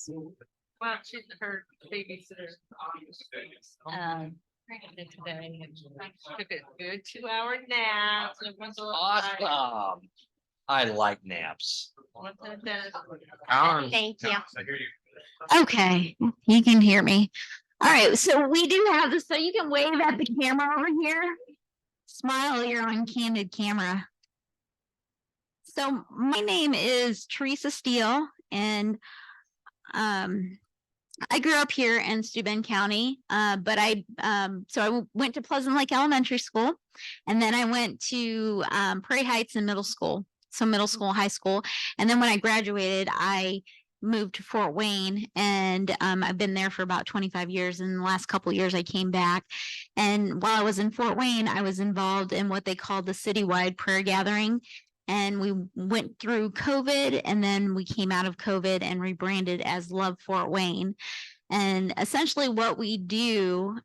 Well, she's her babysitter. Pregnant today, and she took a good 2-hour nap. So it was a little tired. Awesome. I like naps. Went to the dentist. Thank you. Okay, you can hear me. All right, so we do have this, so you can wave at the camera over here. Smile, you're on candid camera. So my name is Teresa Steele, and I grew up here in Steuben County, but I went to Pleasant Lake Elementary School, and then I went to Prairie Heights in middle school, so middle school, high school, and then when I graduated, I moved to Fort Wayne, and I've been there for about 25 years. And in the last couple of years, I came back, and while I was in Fort Wayne, I was involved in what they called the citywide prayer gathering. And we went through COVID, and then we came out of COVID and rebranded as Love Fort Wayne. And essentially what we do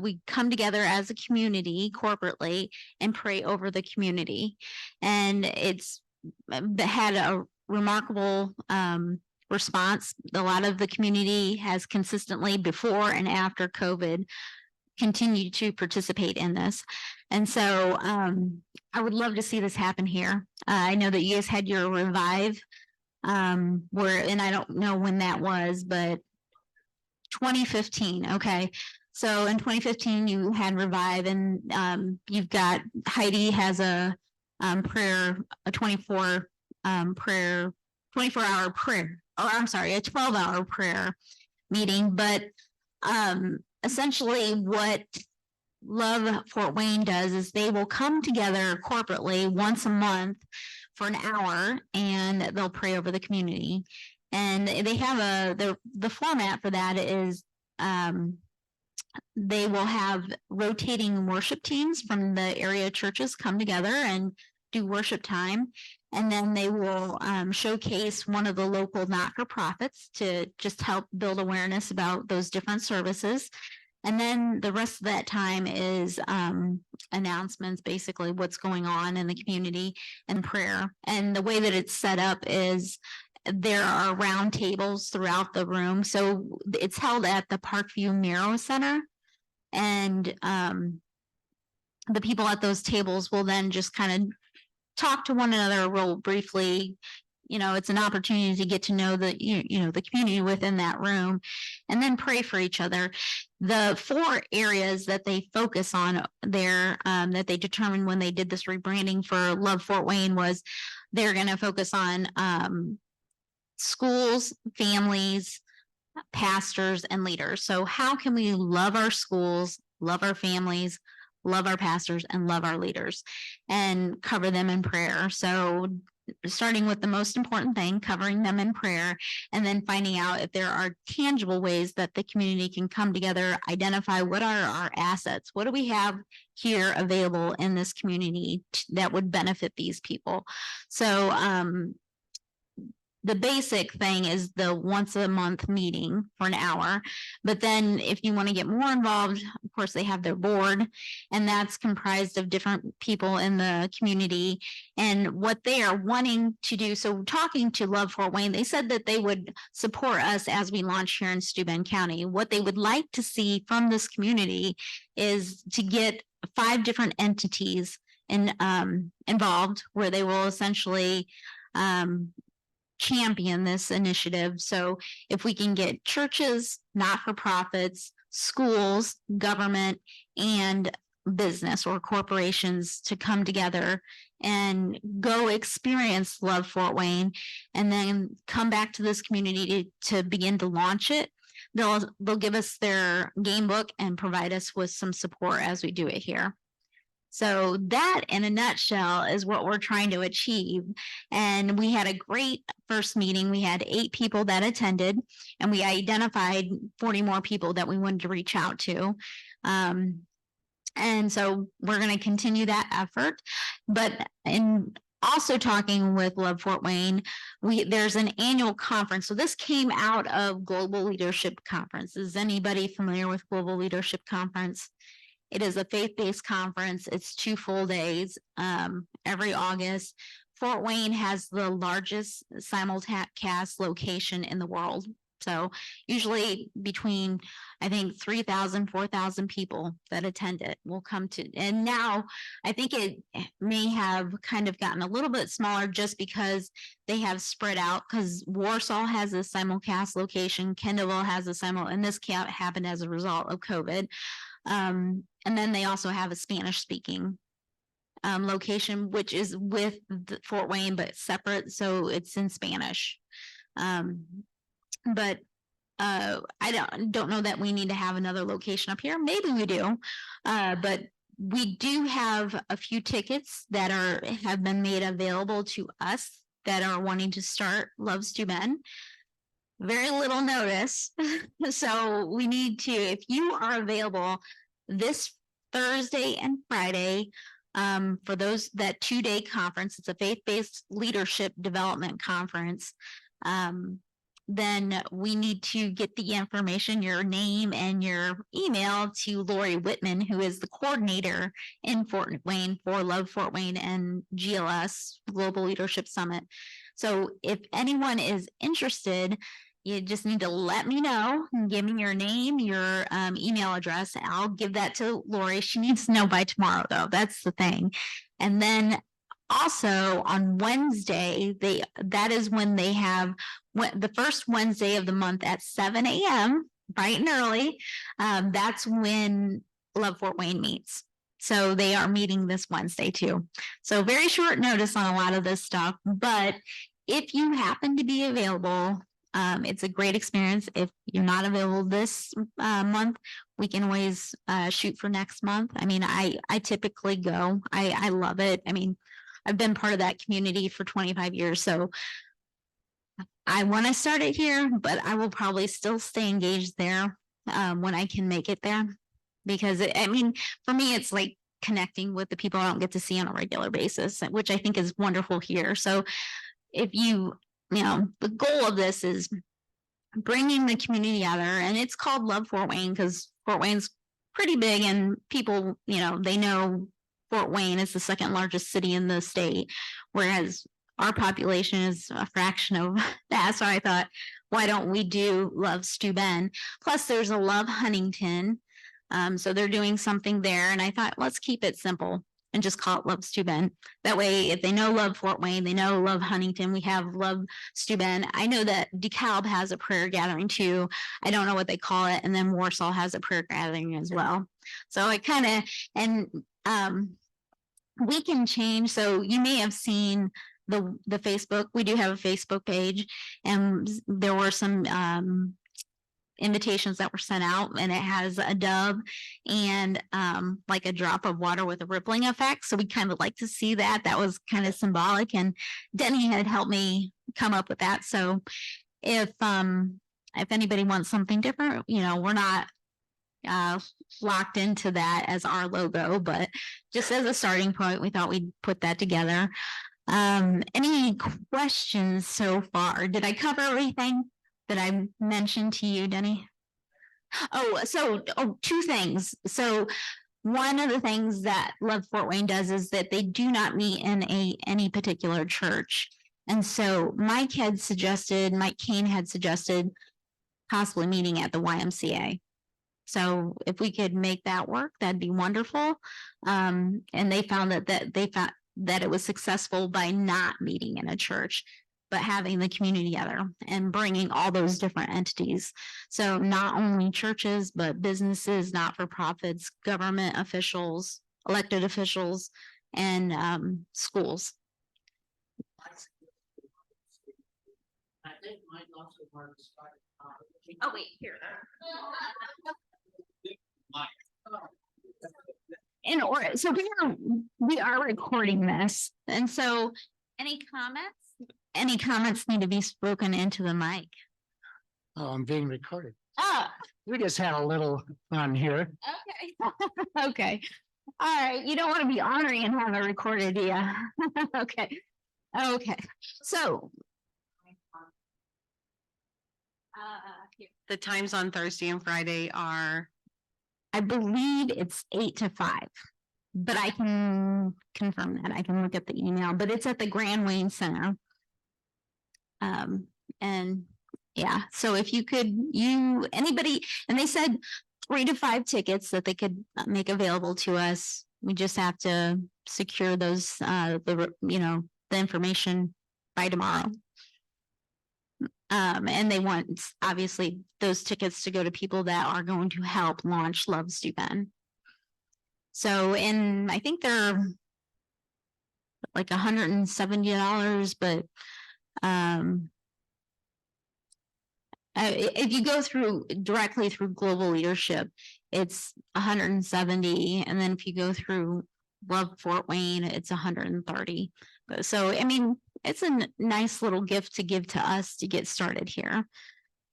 we come together as a community corporately and pray over the community. And it's had a remarkable response. A lot of the community has consistently, before and after COVID, continue to participate in this. And so I would love to see this happen here. I know that you guys had your Revive, and I don't know when that was, but 2015. Okay. So in 2015, you had Revive, and you've got Heidi has a prayer, a 24-hour prayer. Oh, I'm sorry, a 12-hour prayer meeting. But essentially what Love Fort Wayne does is they will come together corporately once a month for an hour, and they'll pray over the community. And they have the format for that is they will have rotating worship teams from the area churches come together and do worship time. And then they will showcase one of the local not-for-profits to just help build awareness about those different services. And then the rest of that time is announcements, basically what's going on in the community, and prayer. And the way that it's set up is there are round tables throughout the room. So it's held at the Parkview Miro Center. And the people at those tables will then just kind of talk to one another real briefly. You know, it's an opportunity to get to know the community within that room, and then pray for each other. The 4 areas that they focus on there, that they determined when they did this rebranding for Love Fort Wayne, was they're going to focus on schools, families, pastors, and leaders. So how can we love our schools, love our families, love our pastors, and love our leaders, and cover them in prayer? So starting with the most important thing, covering them in prayer, and then finding out if there are tangible ways that the community can come together, identify what are our assets, what do we have here available in this community that would benefit these people. So the basic thing is the once a month meeting for an hour. But then if you want to get more involved, of course, they have their board, and that's comprised of different people in the community and what they are wanting to do. So talking to Love Fort Wayne, they said that they would support us as we launch here in Steuben County. What they would like to see from this community is to get 5 different entities involved, where they will essentially champion this initiative. So if we can get churches, not-for-profits, schools, government, and business or corporations to come together and go experience Love Fort Wayne, and then come back to this community to begin to launch it, they'll give us their game book and provide us with some support as we do it here. So that, in a nutshell, is what we're trying to achieve. And we had a great first meeting. We had 8 people that attended, and we identified 40 more people that we wanted to reach out to. And so we're going to continue that effort. But in also talking with Love Fort Wayne, there's an annual conference. So this came out of Global Leadership Conference. Is anybody familiar with Global Leadership Conference? It is a faith-based conference. It's 2 full days every August. Fort Wayne has the largest simulcast location in the world. So usually between, I think 3,000, 4,000 people that attend it will come to, and now I think it may have kind of gotten a little bit smaller just because they have spread out, because Warsaw has a simulcast location, Kendallville has a simul, and this can't happen as a result of COVID. And then they also have a Spanish speaking location, which is with Fort Wayne, but separate. So it's in Spanish. But I don't know that we need to have another location up here. Maybe we do. But we do have a few tickets that have been made available to us that are wanting to start Love Steuben. Very little notice. So we need to, if you are available this Thursday and Friday, for that 2-day conference, it's a faith-based leadership development conference. Then we need to get the information, your name and your email, to Lori Whitman, who is the coordinator in Fort Wayne for Love Fort Wayne and GLS, Global Leadership Summit. So if anyone is interested, you just need to let me know and give me your name, your email address. I'll give that to Lori. She needs to know by tomorrow, though. That's the thing. And then also on Wednesday, that is when they have the first Wednesday of the month at 7 a.m., bright and early. That's when Love Fort Wayne meets. So they are meeting this Wednesday too. So very short notice on a lot of this stuff. But if you happen to be available, it's a great experience. If you're not available this month, we can always shoot for next month. I mean, I typically go. I love it. I mean, I've been part of that community for 25 years. So I want to start it here, but I will probably still stay engaged there when I can make it there. Because, I mean, for me, it's like connecting with the people I don't get to see on a regular basis, which I think is wonderful here. So if you know, the goal of this is bringing the community together, and it's called Love Fort Wayne because Fort Wayne's pretty big, and people, you know, they know Fort Wayne is the second largest city in the state, whereas our population is a fraction of that. So I thought, why don't we do Love Steuben? Plus, there's a Love Huntington. So they're doing something there. And I thought, let's keep it simple and just call it Love Steuben. That way, if they know Love Fort Wayne, they know Love Huntington, we have Love Steuben. I know that DeKalb has a prayer gathering too. I don't know what they call it. And then Warsaw has a prayer gathering as well. So it kind of, and we can change. So you may have seen the Facebook. We do have a Facebook page, and there were some invitations that were sent out, and it has a dove and like a drop of water with a rippling effect. So we kind of like to see that. That was kind of symbolic, and Denny had helped me come up with that. So if anybody wants something different, you know, we're not locked into that as our logo, but just as a starting point, we thought we'd put that together. Any questions so far? Did I cover everything that I mentioned to you, Denny? Two things. So one of the things that Love Fort Wayne does is that they do not meet in any particular church. And so Mike Kane had suggested possibly meeting at the YMCA. So if we could make that work, that'd be wonderful. And they found that it was successful by not meeting in a church, but having the community together and bringing all those different entities. So not only churches, but businesses, not-for-profits, government officials, elected officials, and schools. I think mine also works. Oh, wait, here. So we are recording this, and so any comments need to be spoken into the mic. Oh, I'm being recorded. Oh, We just had a little fun here. okay. Okay. All right. You don't want to be honoring and have it recorded, do you? Okay. Okay. So The times on Thursday and Friday are, I believe it's 8 to 5, but I can confirm that. I can look at the email, but it's at the Grand Wayne Center. And Yeah, so if you could, anybody, and they said 3 to 5 tickets that they could make available to us. We just have to secure those, the information by tomorrow. And they want obviously those tickets to go to people that are going to help launch Love Steuben. So, and I think they're like $170, but if you go through directly through Global Leadership, it's 170, and then if you go through Love Fort Wayne, it's 130. So I mean, it's a nice little gift to give to us to get started here.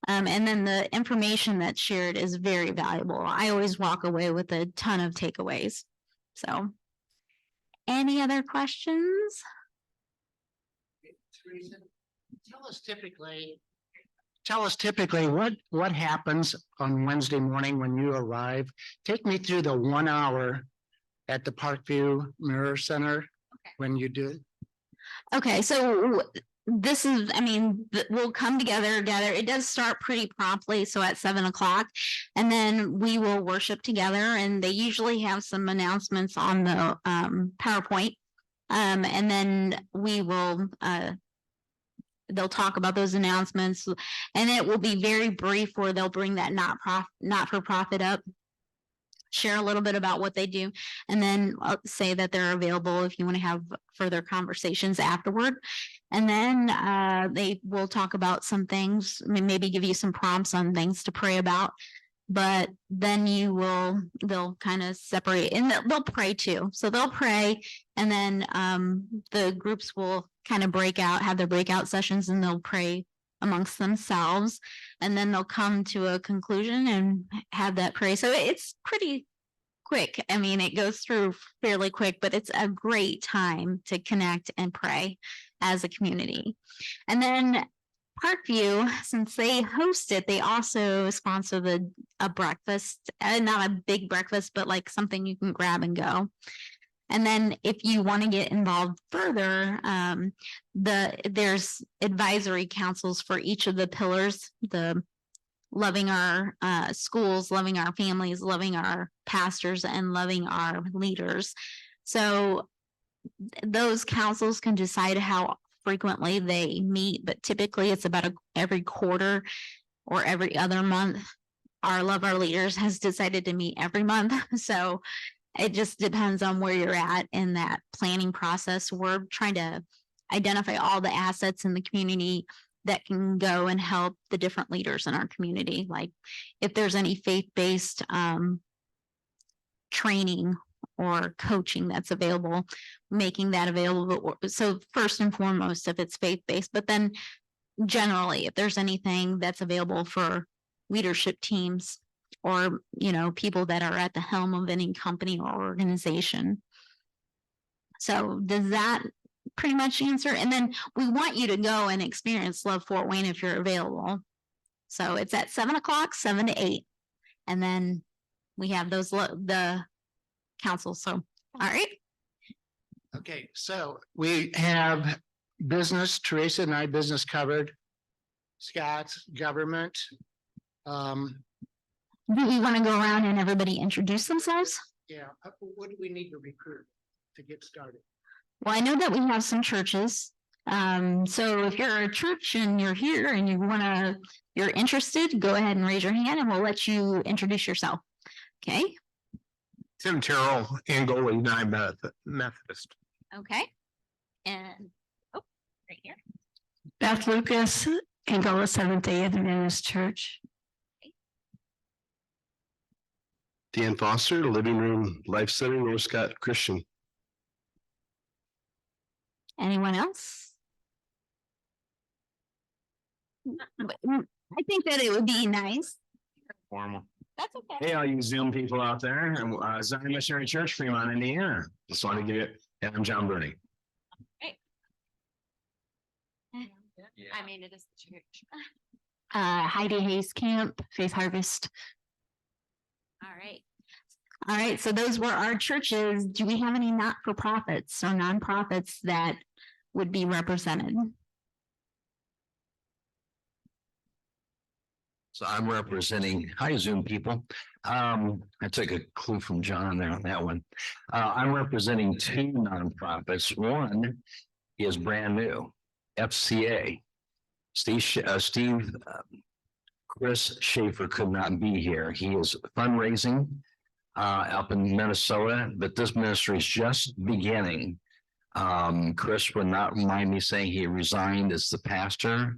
And then the information that's shared is very valuable. I always walk away with a ton of takeaways. So, any other questions? Teresa, tell us typically what happens on Wednesday morning when you arrive. Take me through the 1 hour at the Parkview Mirror Center when you do it. Okay, so this is, I mean, we'll come together. It does start pretty promptly, so at 7 o'clock, and then we will worship together. And they usually have some announcements on the PowerPoint, and then we will. They'll talk about those announcements, and it will be very brief, where they'll bring that not for profit up, share a little bit about what they do, and then say that they're available if you want to have further conversations afterward. And then they will talk about some things, maybe give you some prompts on things to pray about. But then they'll kind of separate, and they'll pray too. So they'll pray, and then the groups will kind of have their breakout sessions, and they'll pray amongst themselves, and then they'll come to a conclusion and have that pray. So it's pretty quick. I mean, it goes through fairly quick, but it's a great time to connect and pray as a community. And then Parkview, since they host it, they also sponsor a breakfast, not a big breakfast, but like something you can grab and go. And then if you want to get involved further, there's advisory councils for each of the pillars, the loving our schools, loving our families, loving our pastors, and loving our leaders. So those councils can decide how frequently they meet, but typically it's about every quarter or every other month. Our Love Our Leaders has decided to meet every month. So it just depends on where you're at in that planning process. We're trying to identify all the assets in the community that can go and help the different leaders in our community. Like if there's any faith-based training or coaching that's available, making that available. So first and foremost, if it's faith-based, but then generally, if there's anything that's available for leadership teams or, people that are at the helm of any company or organization. So does that pretty much answer? And then we want you to go and experience Love Fort Wayne if you're available. So it's at 7 o'clock, 7 to 8. And then we have the council. So, all right. Okay, so we have business, Teresa and I business covered. Scott's government. Do we want to go around and everybody introduce themselves? Yeah, what do we need to recruit to get started? Well, I know that we have some churches. So if you're a church and you're here and you're interested, go ahead and raise your hand and we'll let you introduce yourself. Okay. Tim Terrell, Angola United Methodist. Okay. And right here. Beth Lucas, Angola Seventh-day Adventist Church. Dan Foster, Living Room Life Center, North Scott Christian. Anyone else? I think that it would be nice. Formal. That's okay. Hey, all you Zoom people out there, Zion Missionary Church, Fremont, Indiana. Just want to give it, and I'm John Bernie. I mean, it is the church. Heidi Hayes Camp, Faith Harvest. All right. All right. So those were our churches. Do we have any not-for-profits or nonprofits that would be represented? So I'm representing, hi Zoom people. I took a clue from John there on that one. I'm representing two nonprofits. One is brand new, FCA. Chris Schaefer could not be here. He is fundraising up in Minnesota, but this ministry is just beginning. Chris would not mind me saying he resigned as the pastor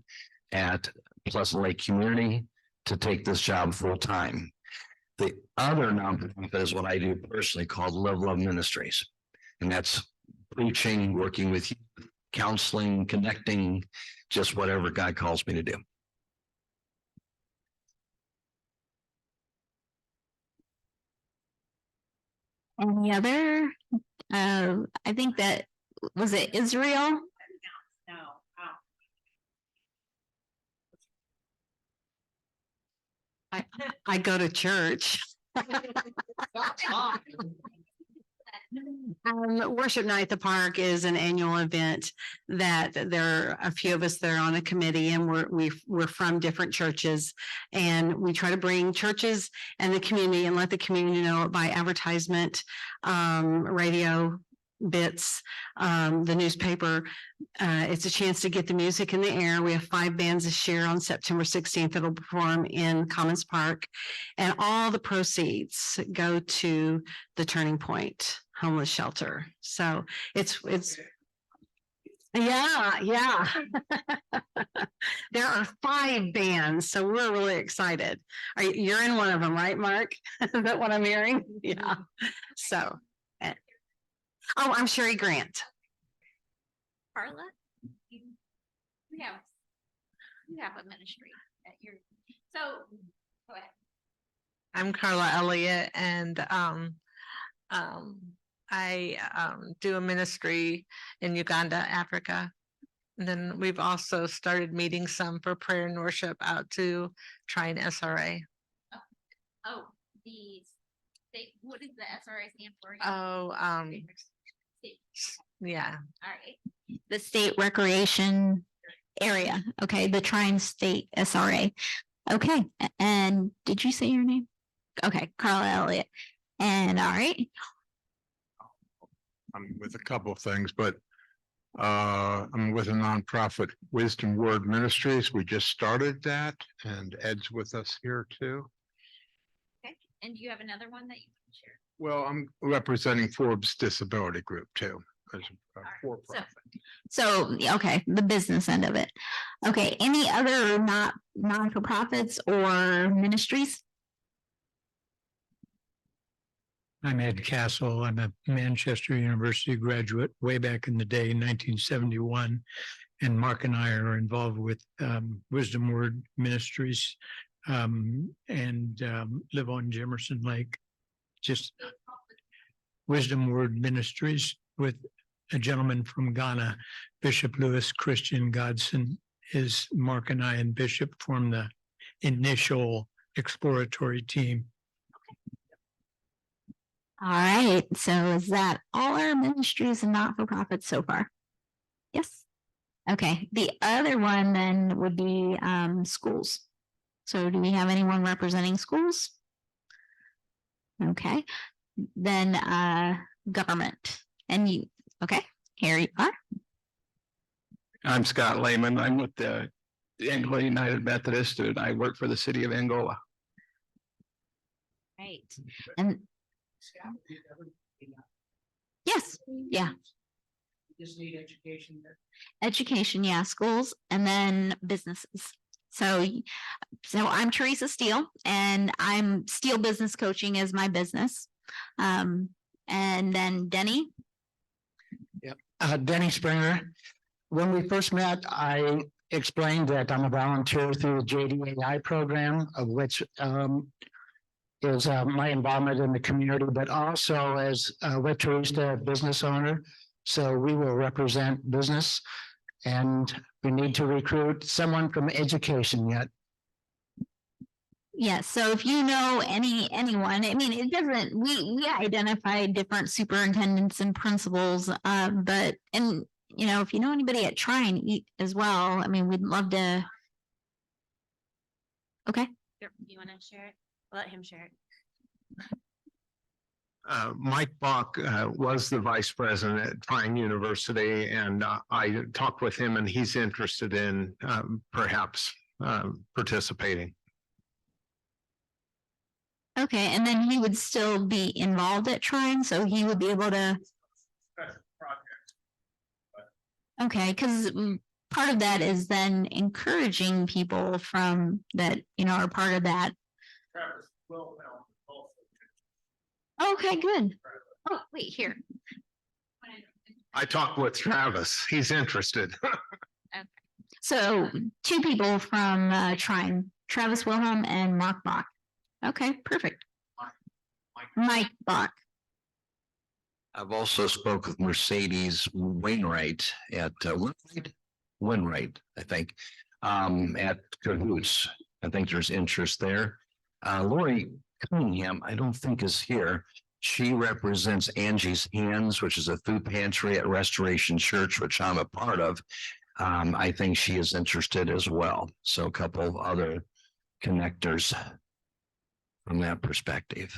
at Pleasant Lake Community to take this job full time. The other nonprofit is what I do personally called Love Ministries. And that's preaching, working with you, counseling, connecting, just whatever God calls me to do. Any other? I think that, was it Israel? No. I go to church. Worship Night at the Park is an annual event that there are a few of us that are on a committee, and we're from different churches, and we try to bring churches and the community and let the community know by advertisement, radio bits, the newspaper. It's a chance to get the music in the air. We have 5 bands this year on September 16th that'll perform in Commons Park, and all the proceeds go to the Turning Point homeless shelter. So it's yeah. There are 5 bands, so we're really excited. You're in one of them, right, Mark? Is that what I'm hearing? Yeah. So, oh, I'm Sherry Grant. Carla? You have a ministry at your, so go ahead. I'm Carla Elliott, and I do a ministry in Uganda, Africa. And then we've also started meeting some for prayer and worship out to Trine SRA. Oh, what does the SRA stand for? Yeah. All right. The state recreation area. Okay. The Trine State SRA. Okay. And did you say your name? Okay. Carla Elliott. And all right. I'm with a couple of things, but I'm with a nonprofit, Wisdom Word Ministries. We just started that, and Ed's with us here too. Okay. And do you have another one that you can share? Well, I'm representing Forbes Disability Group too, as a for-profit. So, okay, the business end of it. Okay, any other non-for-profits or ministries? I'm Ed Castle. I'm a Manchester University graduate way back in the day, 1971. And Mark and I are involved with Wisdom Word Ministries and live on Jemerson Lake. Just Wisdom Word Ministries with a gentleman from Ghana, Bishop Lewis Christian Godson. Is Mark and I and Bishop form the initial exploratory team. All right, so is that all our ministries and not-for-profits so far? Yes. Okay, the other one then would be schools. So do we have anyone representing schools? Okay, then government. And you, okay, here you are. I'm Scott Lehman. I'm with the Angola United Methodist, and I work for the city of Angola. Right, and yes, yeah. Just need education there. Education, yeah, schools, and then businesses. So I'm Teresa Steele, and I'm Steele Business Coaching as my business. And then Denny. Yep, Denny Springer. When we first met, I explained that I'm a volunteer through the JDAI program, of which is my involvement in the community, but also as with Teresa, business owner. So we will represent business, and we need to recruit someone from education yet. Yeah, so if you know anyone, I mean, it doesn't, we identify different superintendents and principals, but, and, you know, if you know anybody at Trine as well, I mean, we'd love to. Okay, You want to share it? Let him share it. Mike Bach was the vice president at Trine University, and I talked with him, and he's interested in perhaps participating. Okay, and then he would still be involved at Trine, so he would be able to. Okay, because part of that is then encouraging people from that, are part of that. Okay, good. Oh, wait, here. I talked with Travis. He's interested. So 2 people from Trine, Travis Wilhelm and Mark Bach. Okay, perfect. Mike Bach. I've also spoke with Mercedes Wainwright at Wainwright, I think, at Cahoots. I think there's interest there. Lori Cunningham, I don't think is here. She represents Angie's Hands, which is a food pantry at Restoration Church, which I'm a part of. I think she is interested as well. So a couple of other connectors from that perspective.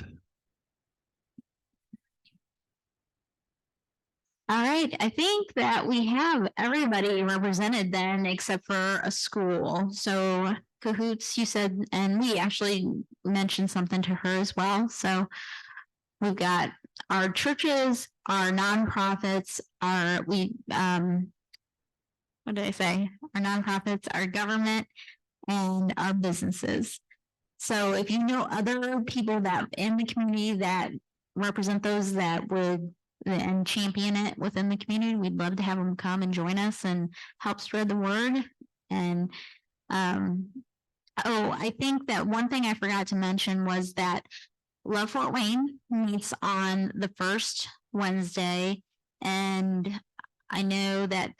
All right, I think that we have everybody represented then except for a school. So Cahoots, you said, and we actually mentioned something to her as well. So we've got our churches, our nonprofits, what did I say? Our nonprofits, our government, and our businesses. So if you know other people that in the community that represent those that would and champion it within the community, we'd love to have them come and join us and help spread the word. And I think that one thing I forgot to mention was that Love Fort Wayne meets on the first Wednesday, and I know that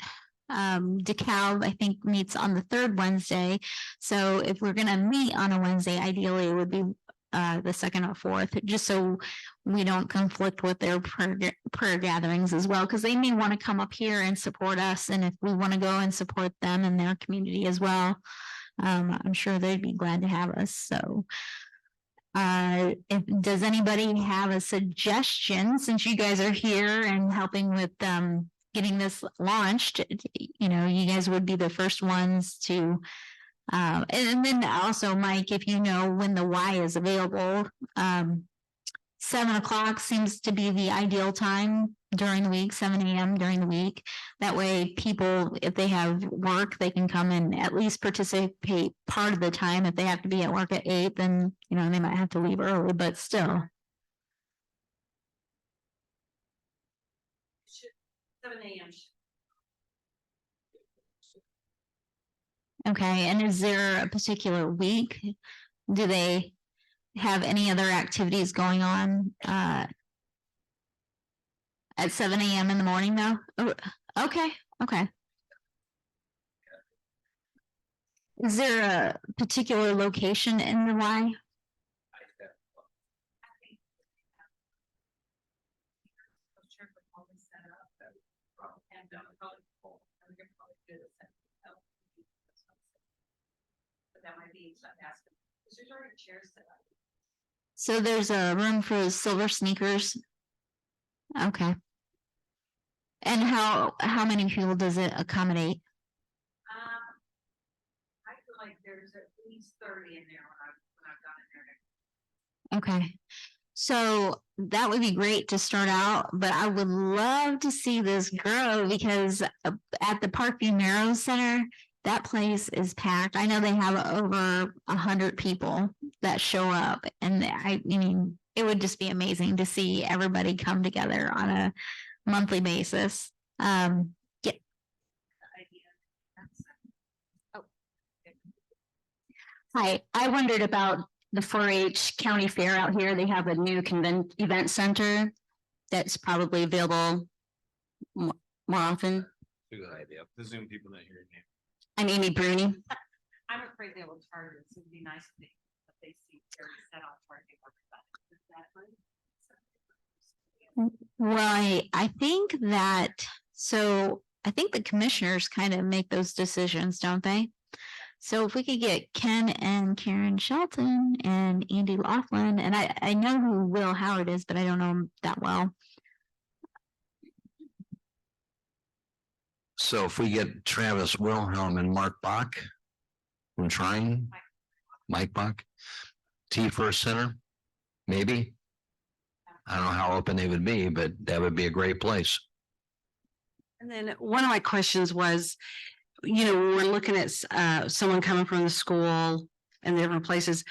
DeKalb, I think, meets on the third Wednesday. So if we're going to meet on a Wednesday, ideally it would be the second or fourth, just so we don't conflict with their prayer gatherings as well, because they may want to come up here and support us, and if we want to go and support them in their community as well, I'm sure they'd be glad to have us. So does anybody have a suggestion, since you guys are here and helping with getting this launched? You guys would be the first ones to and then also, Mike, if you know when the Y is available, 7 o'clock seems to be the ideal time during the week, 7 a.m. during the week. That way people, if they have work, they can come and at least participate part of the time. If they have to be at work at 8, then, they might have to leave early, but still. 7 a.m. Okay, and is there a particular week? Do they have any other activities going on at 7 a.m. in the morning though? Oh, okay. Is there a particular location in the Y? So there's a room for silver sneakers. Okay. And how many people does it accommodate? I feel like there's at least 30 in there when I've gone in there. Okay. So that would be great to start out, but I would love to see this grow, because at the Parkview Narrow Center, that place is packed. I know they have over 100 people that show up, and I mean, it would just be amazing to see everybody come together on a monthly basis. Hi, I wondered about the 4-H county fair out here. They have a new event center that's probably available more often. Good idea. The Zoom people not hearing you. I'm Amy Bruni. I'm afraid they will charge us. It'd be nice if they see very set on target. Well, I think that, so I think the commissioners kind of make those decisions, don't they? So if we could get Ken and Karen Shelton and Andy Laughlin, and I know who Will Howard is, but I don't know him that well. So if we get Travis Wilhelm and Mark Bach from Trine, Mike Bach, T First Center, maybe. I don't know how open they would be, but that would be a great place. And then one of my questions was, you know, when we're looking at someone coming from the school and different places,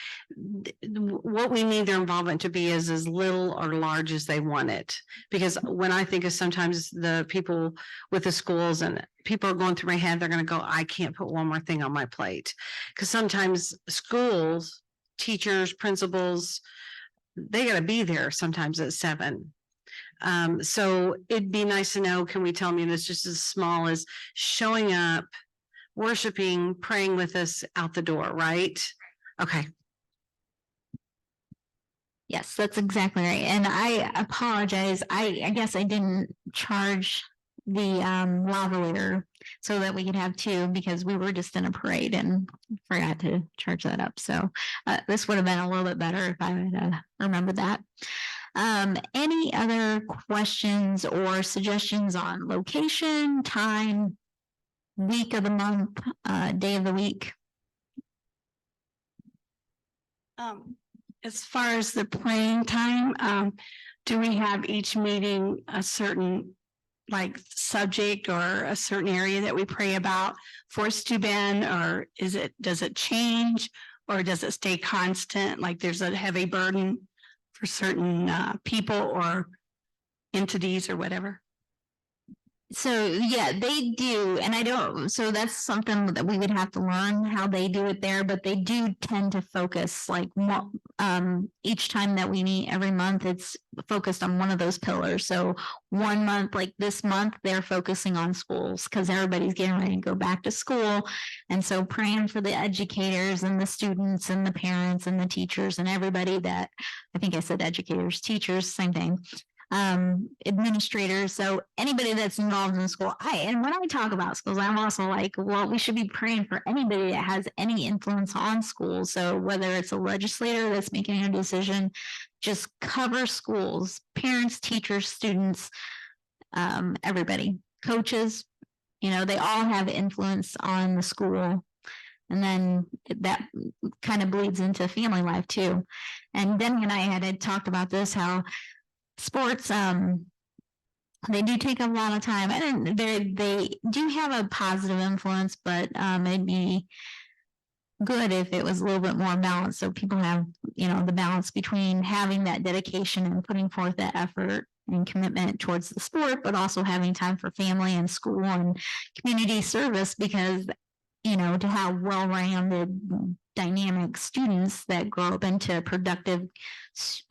what we need their involvement to be is as little or large as they want it. Because when I think of sometimes the people with the schools and people are going through my head, they're going to go, I can't put one more thing on my plate. Because sometimes schools, teachers, principals, they got to be there sometimes at 7. So it'd be nice to know, can we tell me this just as small as showing up, worshiping, praying with us out the door, right? Okay. Yes, that's exactly right. And I apologize. I guess I didn't charge the lavalier so that we could have 2 because we were just in a parade and forgot to charge that up. So this would have been a little bit better if I would remembered that. Any other questions or suggestions on location, time, week of the month, day of the week? As far as the praying time, do we have each meeting a certain like subject or a certain area that we pray about for Steuben, or does it change or does it stay constant? Like there's a heavy burden for certain people or entities or whatever? So yeah, they do, and I don't. So that's something that we would have to learn how they do it there. But they do tend to focus like each time that we meet every month, it's focused on one of those pillars. So one month, like this month, they're focusing on schools because everybody's getting ready to go back to school, and so praying for the educators and the students and the parents and the teachers and everybody that I think I said educators, teachers, same thing. Administrators, so anybody that's involved in the school. And when I talk about schools, I'm also like, well, we should be praying for anybody that has any influence on schools. So whether it's a legislator that's making a decision, just cover schools, parents, teachers, students, everybody, coaches, you know, they all have influence on the school. And then that kind of bleeds into family life too. And Denny and I had talked about this, how sports, they do take a lot of time, and they do have a positive influence, but it'd be good if it was a little bit more balanced, so people have, you know, the balance between having that dedication and putting forth that effort and commitment towards the sport, but also having time for family and school and community service, because, you know, to have well-rounded, dynamic students that grow up into productive,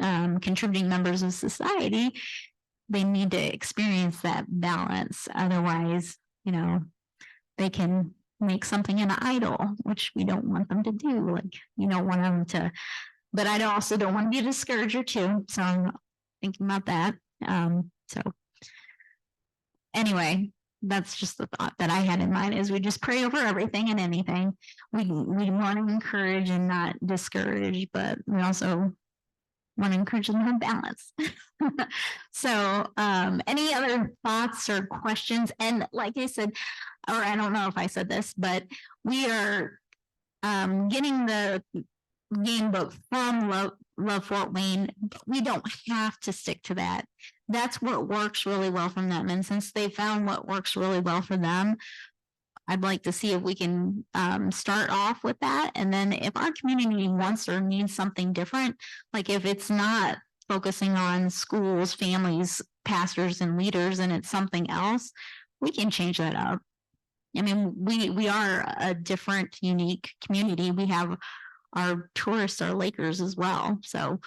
contributing members of society, they need to experience that balance. Otherwise, you know, they can make something an idol, which we don't want them to do. Like, you don't want them to, but I also don't want to be a discourager too. So I'm thinking about that. So anyway, that's just the thought that I had in mind, is we just pray over everything and anything. We want to encourage and not discourage, but we also want to encourage them to have balance. So any other thoughts or questions? And like I said, or I don't know if I said this, but we are getting the game book from Love Fort Wayne. We don't have to stick to that. That's what works really well for them. And since they found what works really well for them, I'd like to see if we can start off with that. And then if our community wants or needs something different, like if it's not focusing on schools, families, pastors, and leaders, and it's something else, we can change that up. I mean, we are a different, unique community. We have our tourists, our Lakers as well. So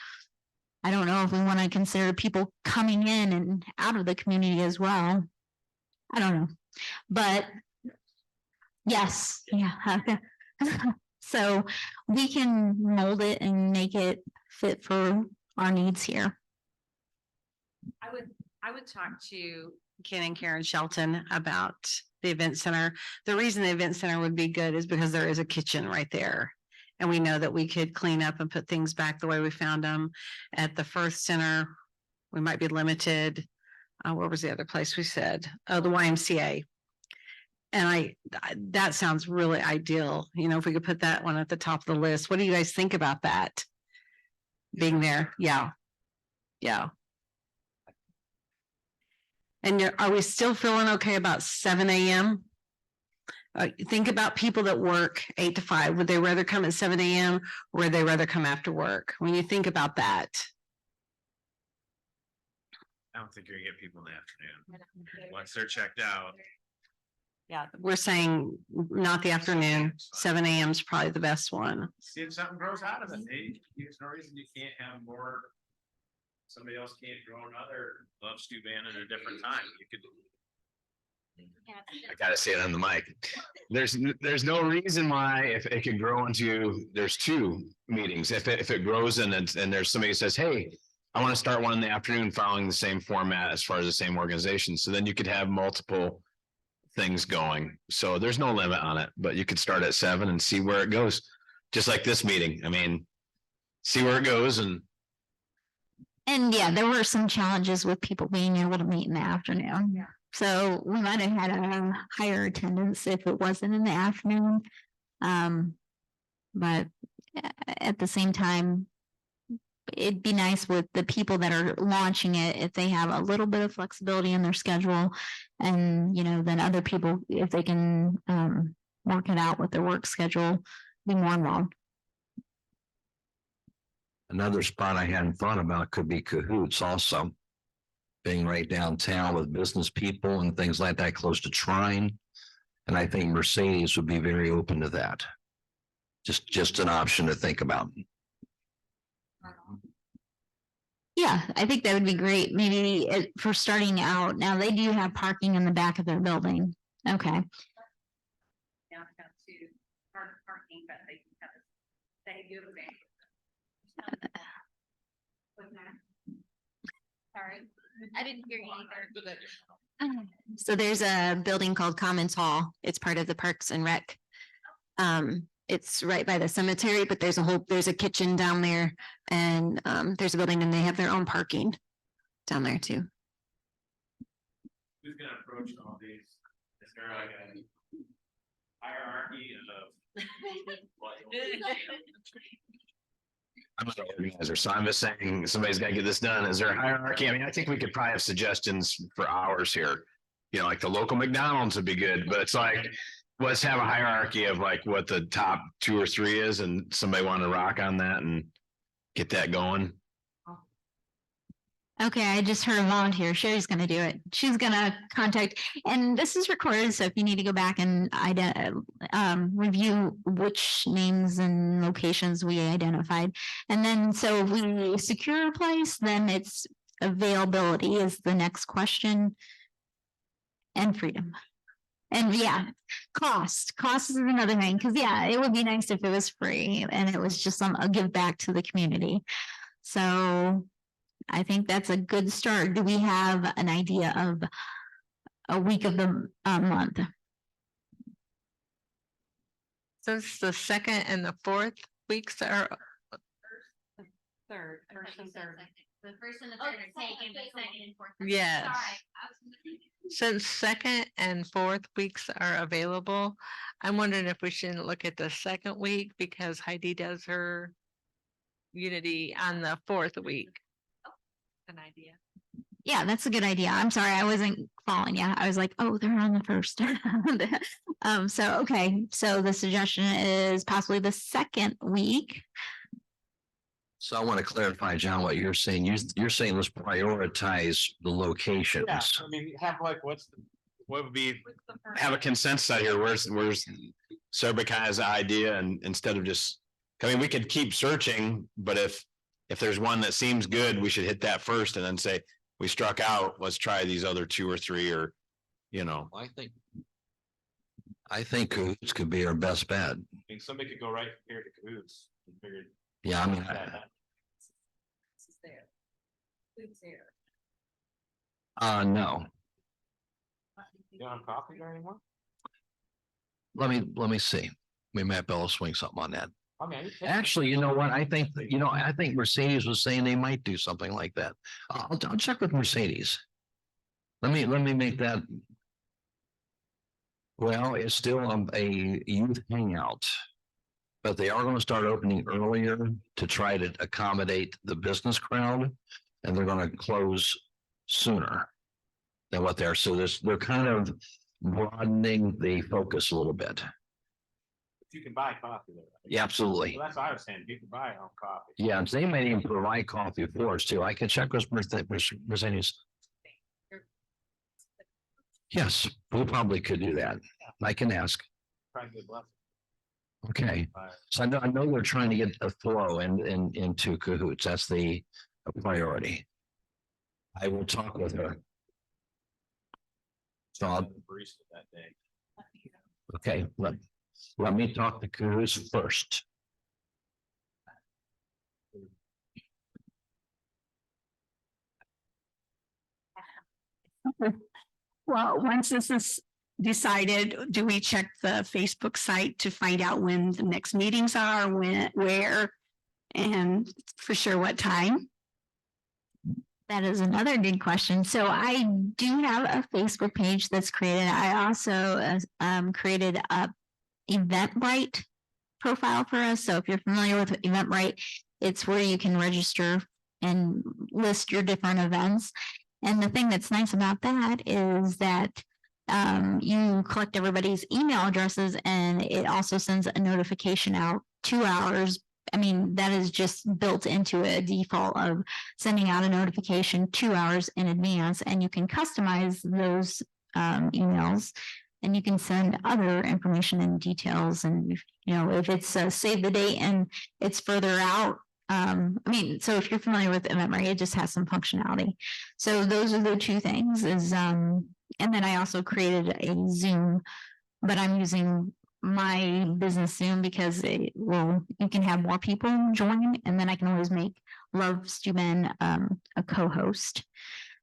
I don't know if we want to consider people coming in and out of the community as well. I don't know, but yes, yeah. So we can mold it and make it fit for our needs here. I would talk to Ken and Karen Shelton about the event center. The reason the event center would be good is because there is a kitchen right there. And we know that we could clean up and put things back the way we found them. At the First Center, we might be limited. Where was the other place we said? Oh, the YMCA. And that sounds really ideal. You know, if we could put that one at the top of the list. What do you guys think about that? Being there? Yeah. Yeah. And are we still feeling okay about 7 a.m.? Think about people that work 8 to 5. Would they rather come at 7 a.m. or would they rather come after work? When you think about that. I don't think you're gonna get people in the afternoon. Once they're checked out. Yeah, we're saying not the afternoon. 7 a.m. is probably the best one. See if something grows out of it. There's no reason you can't have more. Somebody else can't grow another love Steuben at a different time. You could. I gotta say it on the mic. There's no reason why if it could grow into, there's 2 meetings. If it grows and there's somebody who says, hey, I want to start one in the afternoon following the same format as far as the same organization. So then you could have multiple things going. So there's no limit on it, but you could start at 7 and see where it goes. Just like this meeting. I mean, see where it goes and yeah, there were some challenges with people being able to meet in the afternoon. Yeah. So we might have had a higher attendance if it wasn't in the afternoon. But at the same time, it'd be nice with the people that are launching it, if they have a little bit of flexibility in their schedule. And, you know, then other people, if they can work it out with their work schedule, be more involved. Another spot I hadn't thought about could be Cahoots also. Being right downtown with business people and things like that, close to Trine. And I think Mercedes would be very open to that. Just an option to think about. Yeah, I think that would be great. Maybe for starting out. Now they do have parking in the back of their building. Okay. Downtown too, parking, but they do it. Sorry, I didn't hear you either. So there's a building called Commons Hall. It's part of the Parks and Rec. It's right by the cemetery, but there's a kitchen down there and there's a building and they have their own parking down there too. Who's gonna approach all these? Is there like a hierarchy of? I'm not an organizer, so I'm just saying somebody's got to get this done. Is there a hierarchy? I mean, I think we could probably have suggestions for hours here. You know, like the local McDonald's would be good, but it's like, let's have a hierarchy of like what the top 2 or 3 is, and somebody want to rock on that and get that going. Okay, I just heard a volunteer. Sherry's going to do it. She's going to contact, and this is recorded. So if you need to go back and review which names and locations we identified. And then, so if we secure a place, then it's availability is the next question. And freedom. And yeah, cost is another thing. Cause yeah, it would be nice if it was free and it was just a give back to the community. So I think that's a good start. Do we have an idea of a week of the month? Since the 2nd and the 4th weeks are, Third, first and third. The first and the third are taken, but second and fourth. yes. Since 2nd and 4th weeks are available, I'm wondering if we shouldn't look at the 2nd week because Heidi does her unity on the 4th week. An idea. Yeah, that's a good idea. I'm sorry, I wasn't following you. I was like, oh, they're on the first. So, okay. So the suggestion is possibly the 2nd week. So I want to clarify, John, what you're saying. You're saying let's prioritize the locations. Yeah, I mean, have like, what would be, Have a consensus out here. Where's so everybody kind of has an idea, and instead of just, I mean, we could keep searching, but if there's one that seems good, we should hit that first and then say, we struck out, let's try these other 2 or 3, or, you know. I think Cahoots could be our best bet. I mean, somebody could go right here to Cahoots and figure. Yeah, I mean, This is there. Who's there? no. You don't have coffee there anymore? let me see. We might be able to swing something on that. Okay. Actually, you know what? I think, I think Mercedes was saying they might do something like that. I'll check with Mercedes. Let me make that. Well, it's still a youth hangout. But they are going to start opening earlier to try to accommodate the business crowd. And they're going to close sooner than what they're. So they're kind of broadening the focus a little bit. You can buy coffee there. Right? Yeah, absolutely. Well, that's what I was saying. You can buy your own coffee. Yeah, and they may even provide coffee for us too. I can check with Mercedes. Yes, we probably could do that. I can ask. Try to get blessed. Okay, so I know they're trying to get a flow into Cahoots. That's the priority. I will talk with her. So I'll, Barista that day. okay, let me talk to Cahoots first. Well, once this is decided, do we check the Facebook site to find out when the next meetings are, when, where, and for sure what time? That is another good question. So I do have a Facebook page that's created. I also created a Eventbrite profile for us. So if you're familiar with Eventbrite, it's where you can register and list your different events. And the thing that's nice about that is that you collect everybody's email addresses and it also sends a notification out 2 hours. I mean, that is just built into a default of sending out a notification 2 hours in advance, and you can customize those emails and you can send other information and details. And, if it's save the date and it's further out, so if you're familiar with Eventbrite, it just has some functionality. So those are the two things and then I also created a Zoom, but I'm using my business Zoom because you can have more people join, and then I can always make Love Steuben a co-host.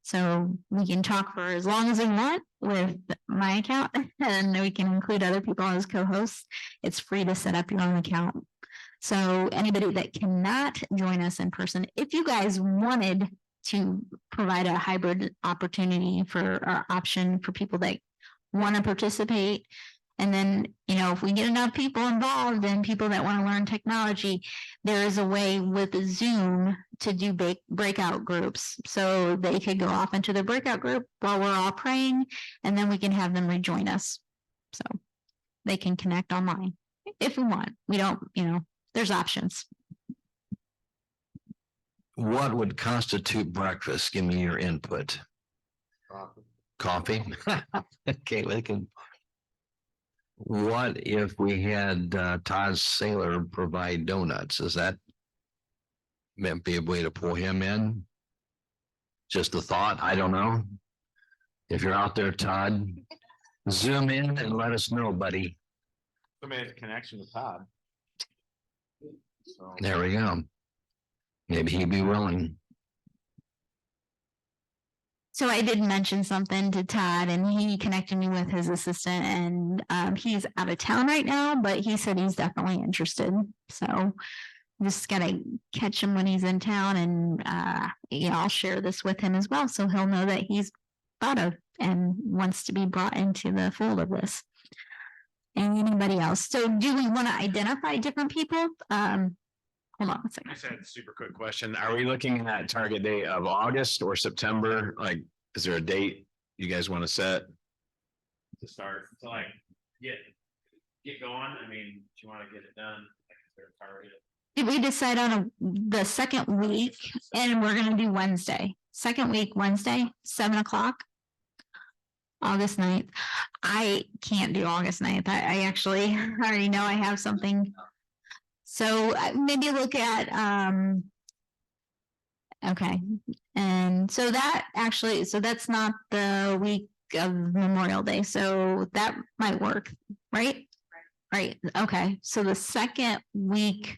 So we can talk for as long as we want with my account, and we can include other people as co-hosts. It's free to set up your own account. So anybody that cannot join us in person, if you guys wanted to provide a hybrid opportunity or option for people that want to participate, and then, if we get enough people involved and people that want to learn technology, there is a way with Zoom to do breakout groups. So they could go off into the breakout group while we're all praying, and then we can have them rejoin us. So they can connect online if we want. We don't, there's options. What would constitute breakfast? Give me your input. Coffee? Okay, we can. What if we had Todd Saylor provide donuts? Is that might be a way to pull him in? Just a thought. I don't know. If you're out there, Todd, zoom in and let us know, buddy. Somebody has a connection with Todd. So. There we go. Maybe he'd be willing. So I did mention something to Todd, and he connected me with his assistant, and he's out of town right now, but he said he's definitely interested. So just gotta catch him when he's in town, and I'll share this with him as well, so he'll know that he's thought of and wants to be brought into the fold of this. And anybody else? So do we want to identify different people? Hold on a second. I just had a super quick question. Are we looking at target date of August or September? Like, is there a date you guys want to set? To start, to like get going. I mean, if you want to get it done, like, is there a target? Did we decide on the second week, and we're gonna do Wednesday? Second week, Wednesday, 7 o'clock. August 9th. I can't do August 9th. I actually already know I have something. So maybe look at, okay. And so that's not the week of Memorial Day. So that might work, right? Right. Okay. So the second week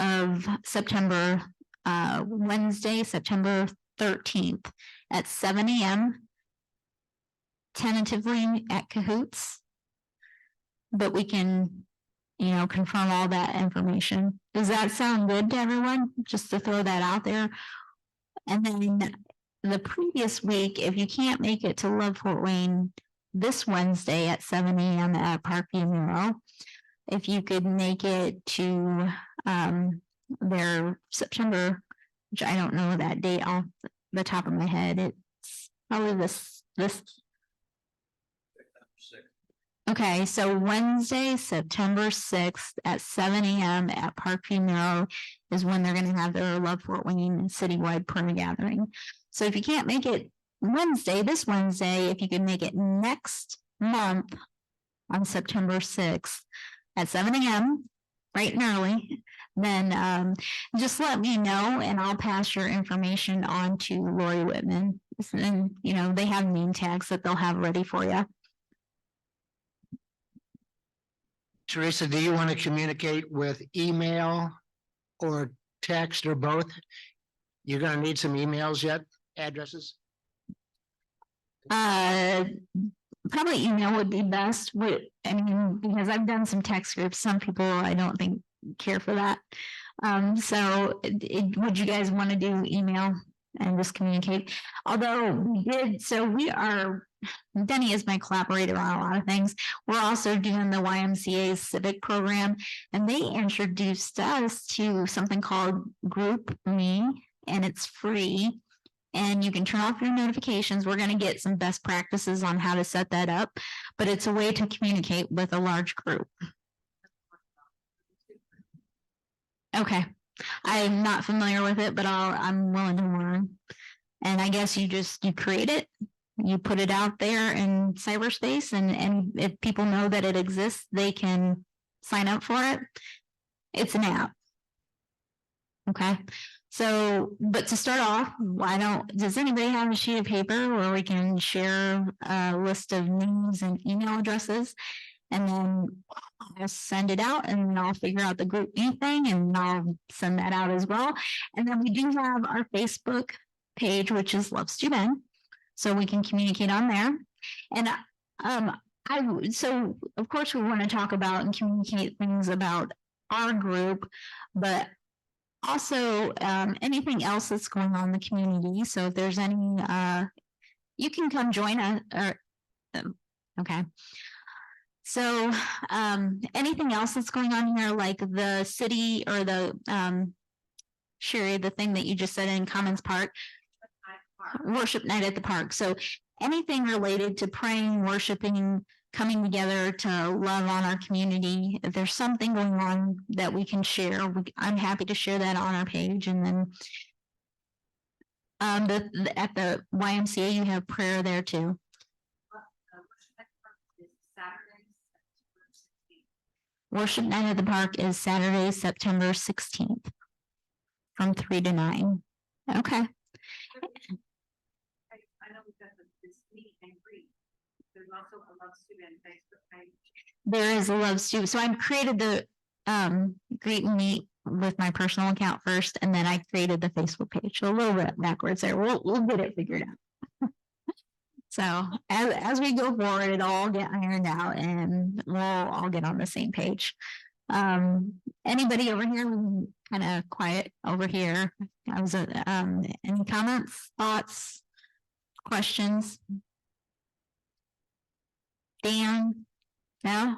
of September, Wednesday, September 13th at 7 a.m. tentatively at Cahoots. but we can, confirm all that information. Does that sound good to everyone? Just to throw that out there. And then the previous week, if you can't make it to Love Fort Wayne this Wednesday at 7 a.m. at Parkview Mural, if you could make it to their September, which I don't know that date off the top of my head. It's probably this. Okay, so Wednesday, September 6th at 7 a.m. at Parkview Mural is when they're going to have their Love Fort Wayne citywide prayer gathering. So if you can't make it this Wednesday, if you can make it next month on September 6th at 7 a.m., bright and early, then just let me know and I'll pass your information on to Lori Whitman. And, they have name tags that they'll have ready for you. Teresa, do you want to communicate with email or text or both? You're going to need some emails yet, addresses? Probably email would be best. Because I've done some text groups. Some people I don't think care for that. Would you guys want to do email and just communicate? Although Denny is my collaborator on a lot of things. We're also doing the YMCA's civic program, and they introduced us to something called Group Me, and it's free. And you can turn off your notifications. We're going to get some best practices on how to set that up, but it's a way to communicate with a large group. Okay. I'm not familiar with it, but I'm willing to learn. And I guess you create it, you put it out there in cyberspace, and if people know that it exists, they can sign up for it. It's an app. Okay. So, but to start off, does anybody have a sheet of paper where we can share a list of names and email addresses? And then I'll send it out and I'll figure out the group me thing and I'll send that out as well. And then we do have our Facebook page, which is Love Steuben. So we can communicate on there. And so of course we want to talk about and communicate things about our group, but also anything else that's going on in the community. So if there's any, you can come join us. Okay. So anything else that's going on here, like the city or the Sherry, the thing that you just said in Commons Park, worship night at the park. So anything related to praying, worshiping, coming together to love on our community. If there's something going on that we can share, I'm happy to share that on our page. And then at the YMCA, you have prayer there too. Worship night at the park is Saturday, September 16th from 3 to 9. Okay. I know we've got this meet and greet. There's also a Love Steuben Facebook page. There is a Love Steuben. So I created the greet and meet with my personal account first, and then I created the Facebook page. So a little bit backwards there. We'll get it figured out. So as we go forward, it'll all get ironed out and we'll all get on the same page. Anybody over here, kind of quiet over here. Any comments, thoughts, questions? Dan? No?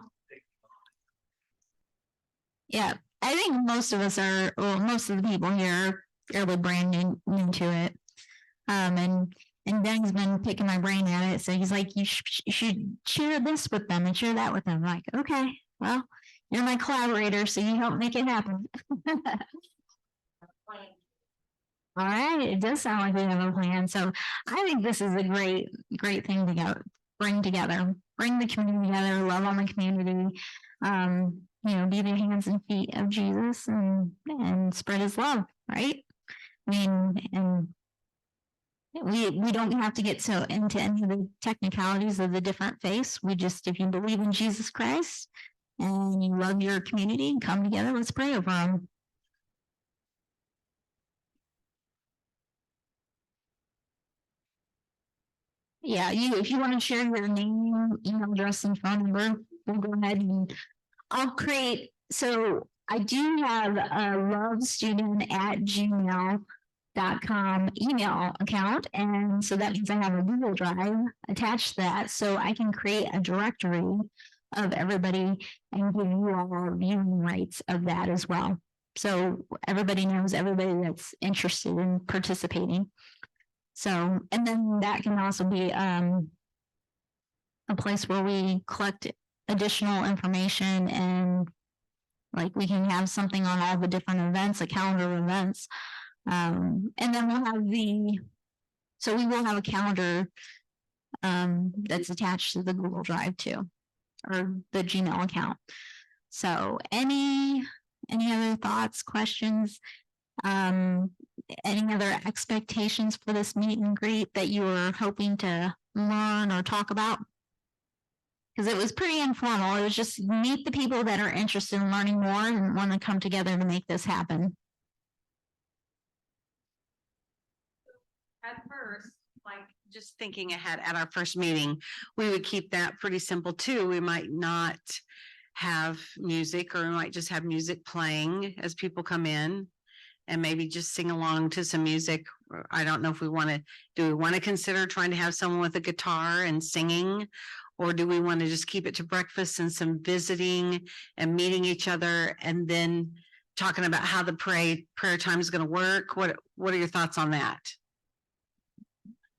Yeah, I think most of us most of the people here are fairly brand new to it. And Doug's been picking my brain at it. So he's like, you should share this with them and share that with them. I'm like, okay, well, you're my collaborator, so you help make it happen. All right, it does sound like we have a plan. So I think this is a great thing to bring together, bring the community together, love on the community, be the hands and feet of Jesus and spread his love, right? I mean, and we don't have to get so into any of the technicalities of the different faiths. If you believe in Jesus Christ and you love your community, come together, let's pray over them. Yeah, if you want to share your name, email address, and phone number, we'll go ahead and I'll create, so I do have a lovestudent@gmail.com email account. And so that means I have a Google Drive attached to that. So I can create a directory of everybody and give you all viewing rights of that as well. So everybody knows everybody that's interested in participating. So, and then that can also be a place where we collect additional information, and like we can have something on all the different events, a calendar of events. And then we'll have we will have a calendar that's attached to the Google Drive too, or the Gmail account. So any other thoughts, questions, any other expectations for this meet and greet that you were hoping to learn or talk about? Because it was pretty informal. It was just meet the people that are interested in learning more and want to come together to make this happen. At first, like just thinking ahead at our first meeting, we would keep that pretty simple too. We might not have music, or we might just have music playing as people come in and maybe just sing along to some music. I don't know if do we want to consider trying to have someone with a guitar and singing? Or do we want to just keep it to breakfast and some visiting and meeting each other and then talking about how the prayer time is going to work? What are your thoughts on that?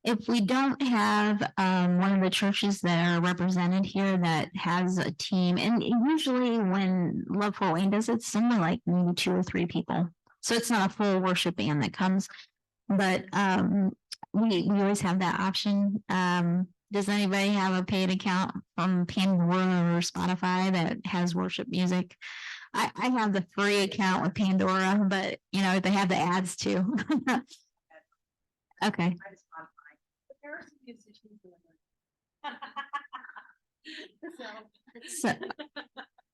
If we don't have one of the churches that are represented here that has a team, and usually when Love Fort Wayne does it, it's only like maybe 2 or 3 people. So it's not a full worship band that comes, but we always have that option. Does anybody have a paid account from Pandora or Spotify that has worship music? I have the free account with Pandora, but you know, they have the ads too. Okay. So,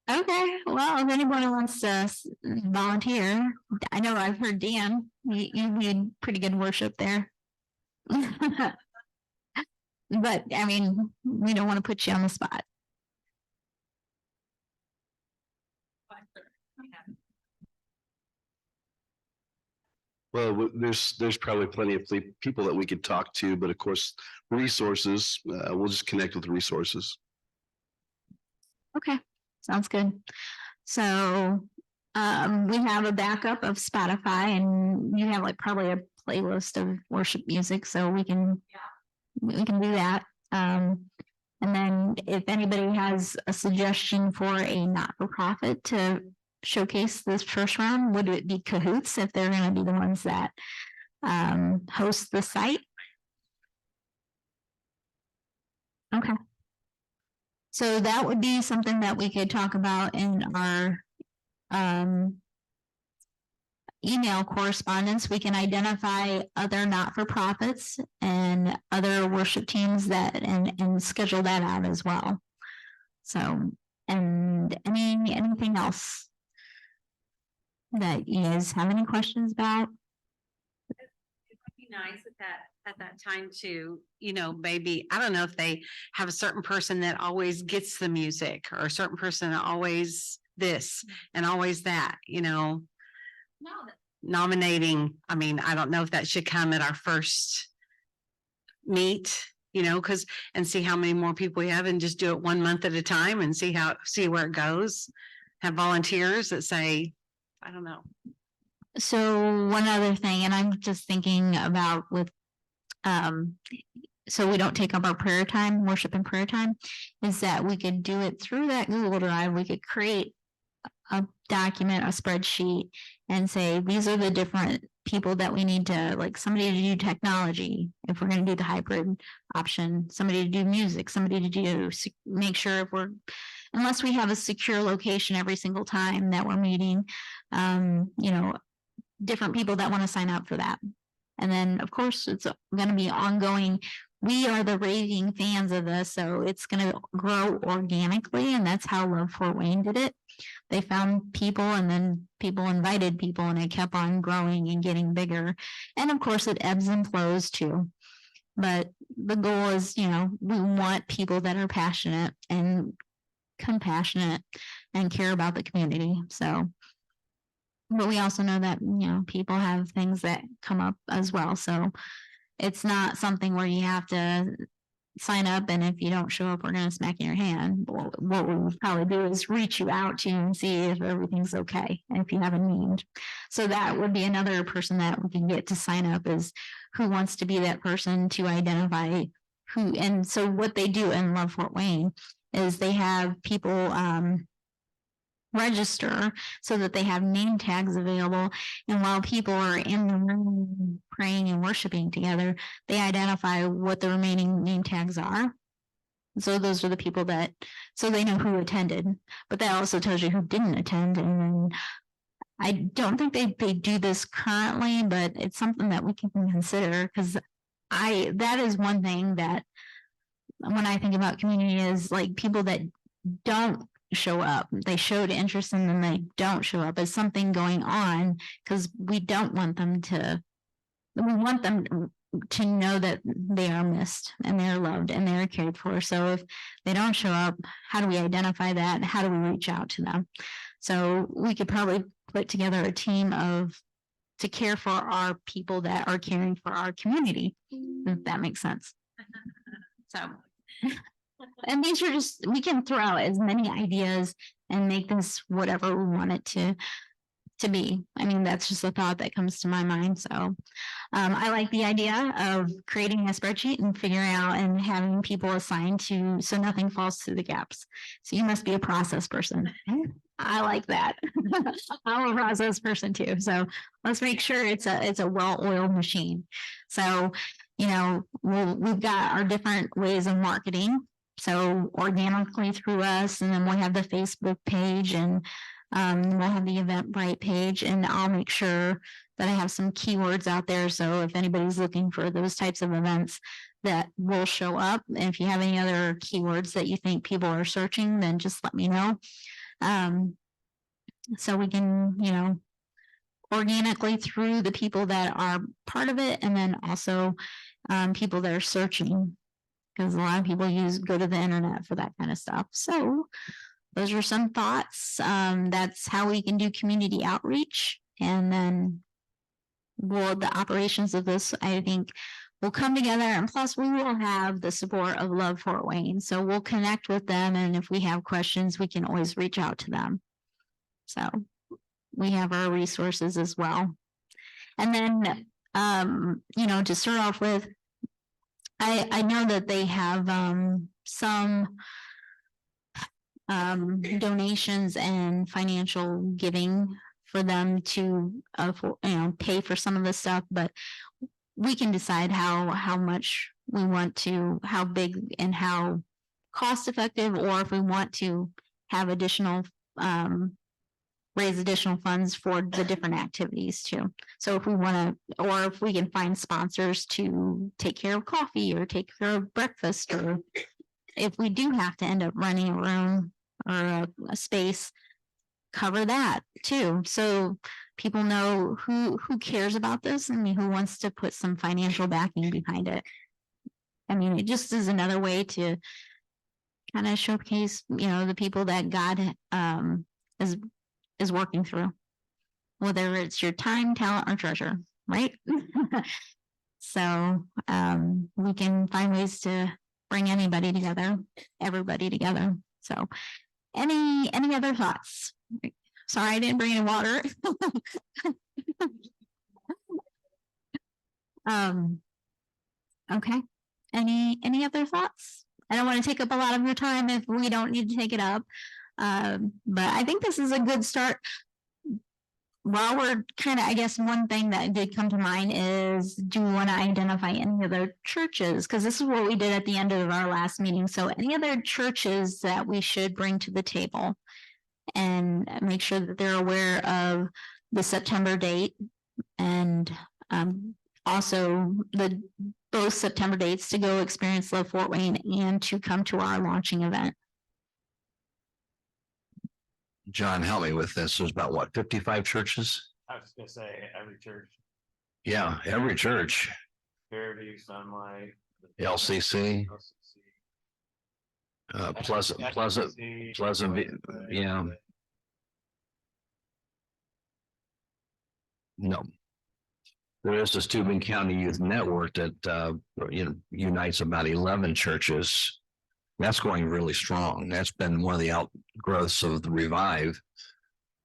okay, well, if anybody wants to volunteer, I know I've heard Dan, you need pretty good worship there. But I mean, we don't want to put you on the spot. Well, there's probably plenty of people that we could talk to, but of course, resources, we'll just connect with resources. Okay, sounds good. So we have a backup of Spotify, and you have like probably a playlist of worship music, so we can do that. And then if anybody has a suggestion for a not-for-profit to showcase this first round, would it be Cahoots if they're going to be the ones that host the site? Okay. So that would be something that we could talk about in our email correspondence. We can identify other not-for-profits and other worship teams that and schedule that out as well. So, and anything else that you guys have any questions about? It would be nice at that time to, you know, maybe, I don't know if they have a certain person that always gets the music, or a certain person that always this and always that, you know. Nominating, I mean, I don't know if that should come at our first meet, you know, and see how many more people we have, and just do it 1 month at a time and see where it goes. Have volunteers that say, I don't know. So one other thing, and I'm just thinking about with so we don't take up our prayer time, worship and prayer time, is that we could do it through that Google Drive. We could create a document, a spreadsheet, and say, these are the different people that we need to, like somebody to do technology, if we're going to do the hybrid option, somebody to do music, somebody to do, make sure if unless we have a secure location every single time that we're meeting, you know, different people that want to sign up for that. And then of course it's going to be ongoing. We are the raving fans of this, so it's going to grow organically, and that's how Love Fort Wayne did it. They found people, and then people invited people, and it kept on growing and getting bigger. And of course it ebbs and flows too. But the goal is, you know, we want people that are passionate and compassionate and care about the community. So, but we also know that, people have things that come up as well. So it's not something where you have to sign up, and if you don't show up, we're going to smack in your hand. What we would probably do is reach you out to you and see if everything's okay, and if you have a need. So that would be another person that we can get to sign up, is who wants to be that person to identify who. And so what they do in Love Fort Wayne is they have people register so that they have name tags available. And while people are in the room praying and worshiping together, they identify what the remaining name tags are. So those are the people so they know who attended, but that also tells you who didn't attend. And then I don't think they do this currently, but it's something that we can consider, because that is one thing that when I think about community is like people that don't show up. They showed interest and then they don't show up. As something going on, because we want them to know that they are missed and they're loved and they're cared for. So if they don't show up, how do we identify that? How do we reach out to them? So we could probably put together a team to care for our people that are caring for our community, if that makes sense. So and these are we can throw out as many ideas and make this whatever we want it to be. I mean, that's just a thought that comes to my mind. So I like the idea of creating a spreadsheet and figuring out and having people assigned so nothing falls through the gaps. So you must be a process person. I like that. I'm a process person too. So let's make sure it's a well-oiled machine. So, we've got our different ways of marketing. So organically through us, and then we'll have the Facebook page, and we'll have the Eventbrite page, and I'll make sure that I have some keywords out there. So if anybody's looking for those types of events, that will show up. And if you have any other keywords that you think people are searching, then just let me know. So we can, organically through the people that are part of it, and then also people that are searching, because a lot of people go to the internet for that kind of stuff. So those are some thoughts. That's how we can do community outreach. And then the operations of this, I think, will come together. And plus we will have the support of Love Fort Wayne. So we'll connect with them. And if we have questions, we can always reach out to them. So we have our resources as well. And then, to start off with, I know that they have some donations and financial giving for them to pay for some of the stuff, but we can decide how much we want to, how big and how cost effective, or if we want to have additional raise additional funds for the different activities too. So if we want to, or if we can find sponsors to take care of coffee or take care of breakfast, or if we do have to end up renting a room or a space, cover that too. So people know who cares about this and who wants to put some financial backing behind it. I mean, it just is another way to kind of showcase, the people that God is working through, whether it's your time, talent, or treasure, right? So we can find ways to bring anybody together, everybody together. So any other thoughts? Sorry, I didn't bring any water. Okay. Any other thoughts? I don't want to take up a lot of your time if we don't need to take it up. But I think this is a good start. While we're I guess one thing that did come to mind is, do we want to identify any other churches? Because this is what we did at the end of our last meeting. So any other churches that we should bring to the table and make sure that they're aware of the September date, and also both September dates to go experience Love Fort Wayne and to come to our launching event. John, help me with this. There's about 55 churches? I was gonna say every church, Yeah, every church. Fairview, Sunlight. LCC. Pleasant, yeah. No. There is the Steuben County Youth Network that, unites about 11 churches. That's going really strong. That's been one of the outgrowths of the Revive.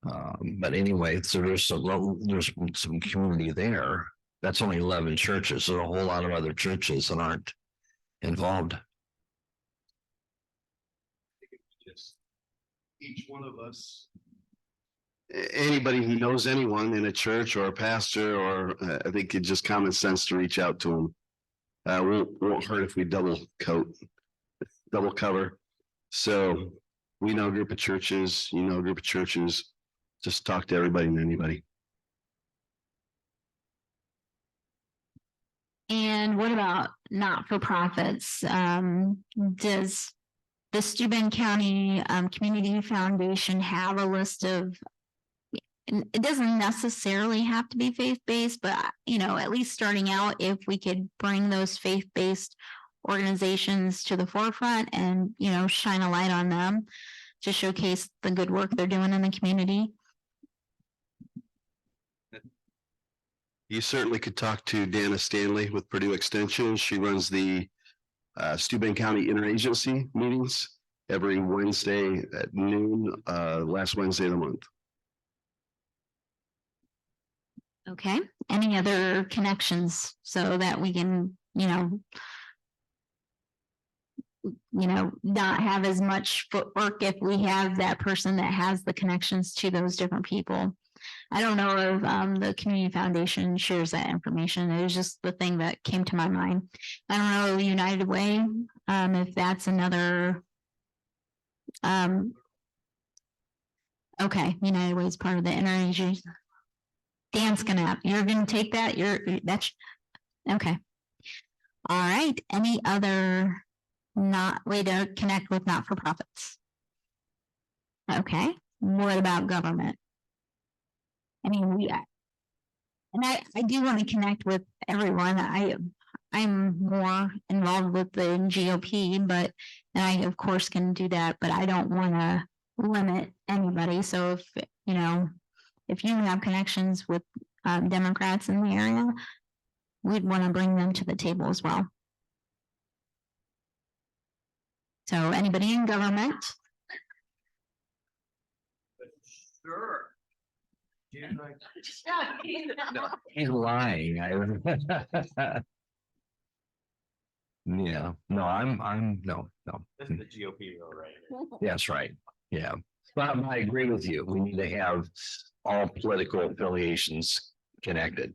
But anyway, so there's some community there. That's only 11 churches. There's a whole lot of other churches that aren't involved. Each one of us. Anybody who knows anyone in a church or a pastor, or I think it's just common sense to reach out to them. Won't hurt if we double cover. So we know a group of churches, you know a group of churches, just talk to everybody and anybody. And what about not-for-profits? Does the Steuben County Community Foundation have a list of, and it doesn't necessarily have to be faith-based, but at least starting out, if we could bring those faith-based organizations to the forefront and, shine a light on them to showcase the good work they're doing in the community. You certainly could talk to Dana Stanley with Purdue Extension. She runs the Steuben County Interagency meetings every Wednesday at noon, last Wednesday of the month. Okay, any other connections so that we can, not have as much footwork if we have that person that has the connections to those different people. I don't know if the Community Foundation shares that information. It was just the thing that came to my mind. I don't know United Way, if that's another. Okay, United Way is part of the interagency. Dan's you're gonna take that. That's okay. All right. Any other way to connect with not-for-profits? Okay. What about government? I mean, I do want to connect with everyone. I'm more involved with the GOP, and I of course can do that, but I don't want to limit anybody. So if you have connections with Democrats in the area, we'd want to bring them to the table as well. So anybody in government? Sure. No, he's lying. Yeah, no, I'm no. This is the GOP though, right? That's right. Yeah. But I agree with you. We need to have all political affiliations connected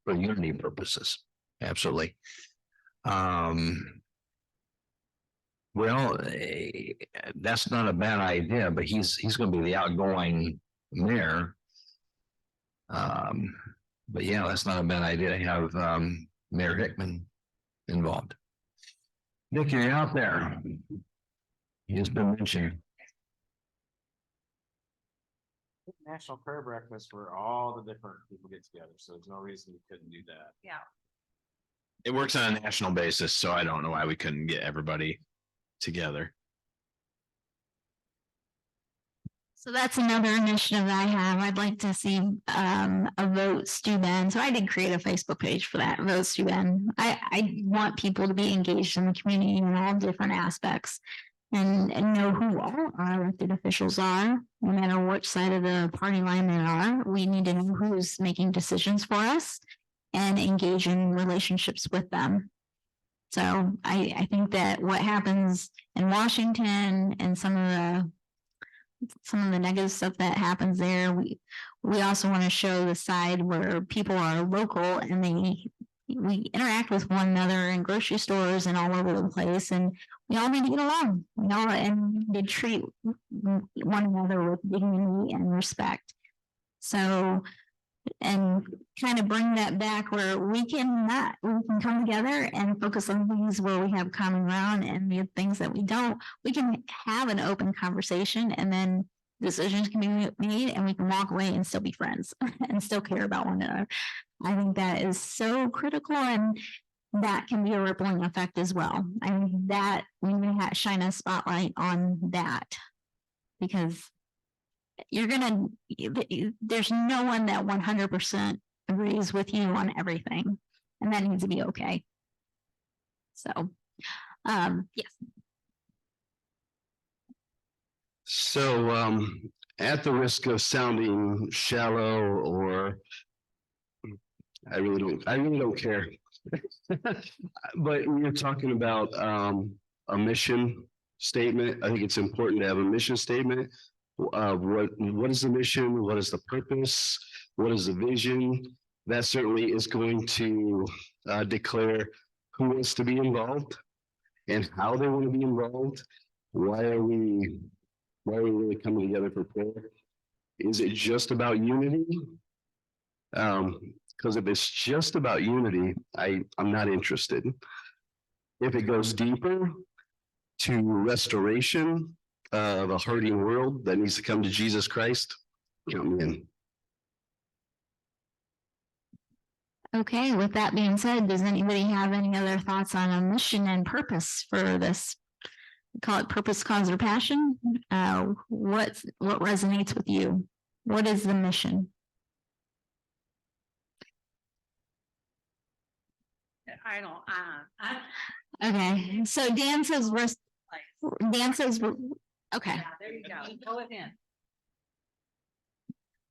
for unity purposes. Absolutely. Well, that's not a bad idea, but he's going to be the outgoing mayor. But yeah, that's not a bad idea to have Mayor Hickman involved. Nick, you're out there. He's been mentioned. National prayer breakfast where all the different people get together, so there's no reason we couldn't do that. Yeah. It works on a national basis, so I don't know why we couldn't get everybody together. So that's another initiative I have. I'd like to see a Vote Steuben. So I did create a Facebook page for that, Vote Steuben. I want people to be engaged in the community in all different aspects and know who all our elected officials are, no matter which side of the party line they are. We need to know who's making decisions for us and engage in relationships with them. So I think that what happens in Washington and some of the negative stuff that happens there, we also want to show the side where people are local and we interact with one another in grocery stores and all over the place, and we all need to get along, and to treat one another with dignity and respect. So, and kind of bring that back where we can come together and focus on things where we have common ground, and the things that we don't, we can have an open conversation, and then decisions can be made and we can walk away and still be friends and still care about one another. I think that is so critical, and that can be a rippling effect as well. I mean, that we may have shine a spotlight on that because you're gonna, there's no one that 100% agrees with you on everything, and that needs to be okay. So, yes. So, at the risk of sounding shallow or I really don't care. But you're talking about, a mission statement. I think it's important to have a mission statement. What is the mission? What is the purpose? What is the vision? That certainly is going to, declare who wants to be involved and how they want to be involved. Why are we really coming together for prayer? Is it just about unity? Because if it's just about unity, I'm not interested. If it goes deeper to restoration of a hurting world that needs to come to Jesus Christ, count me in. Okay, with that being said, does anybody have any other thoughts on a mission and purpose for this? We call it purpose, cause, or passion. What resonates with you? What is the mission? I don't, Okay, so Dan says, okay. there you go. Go ahead.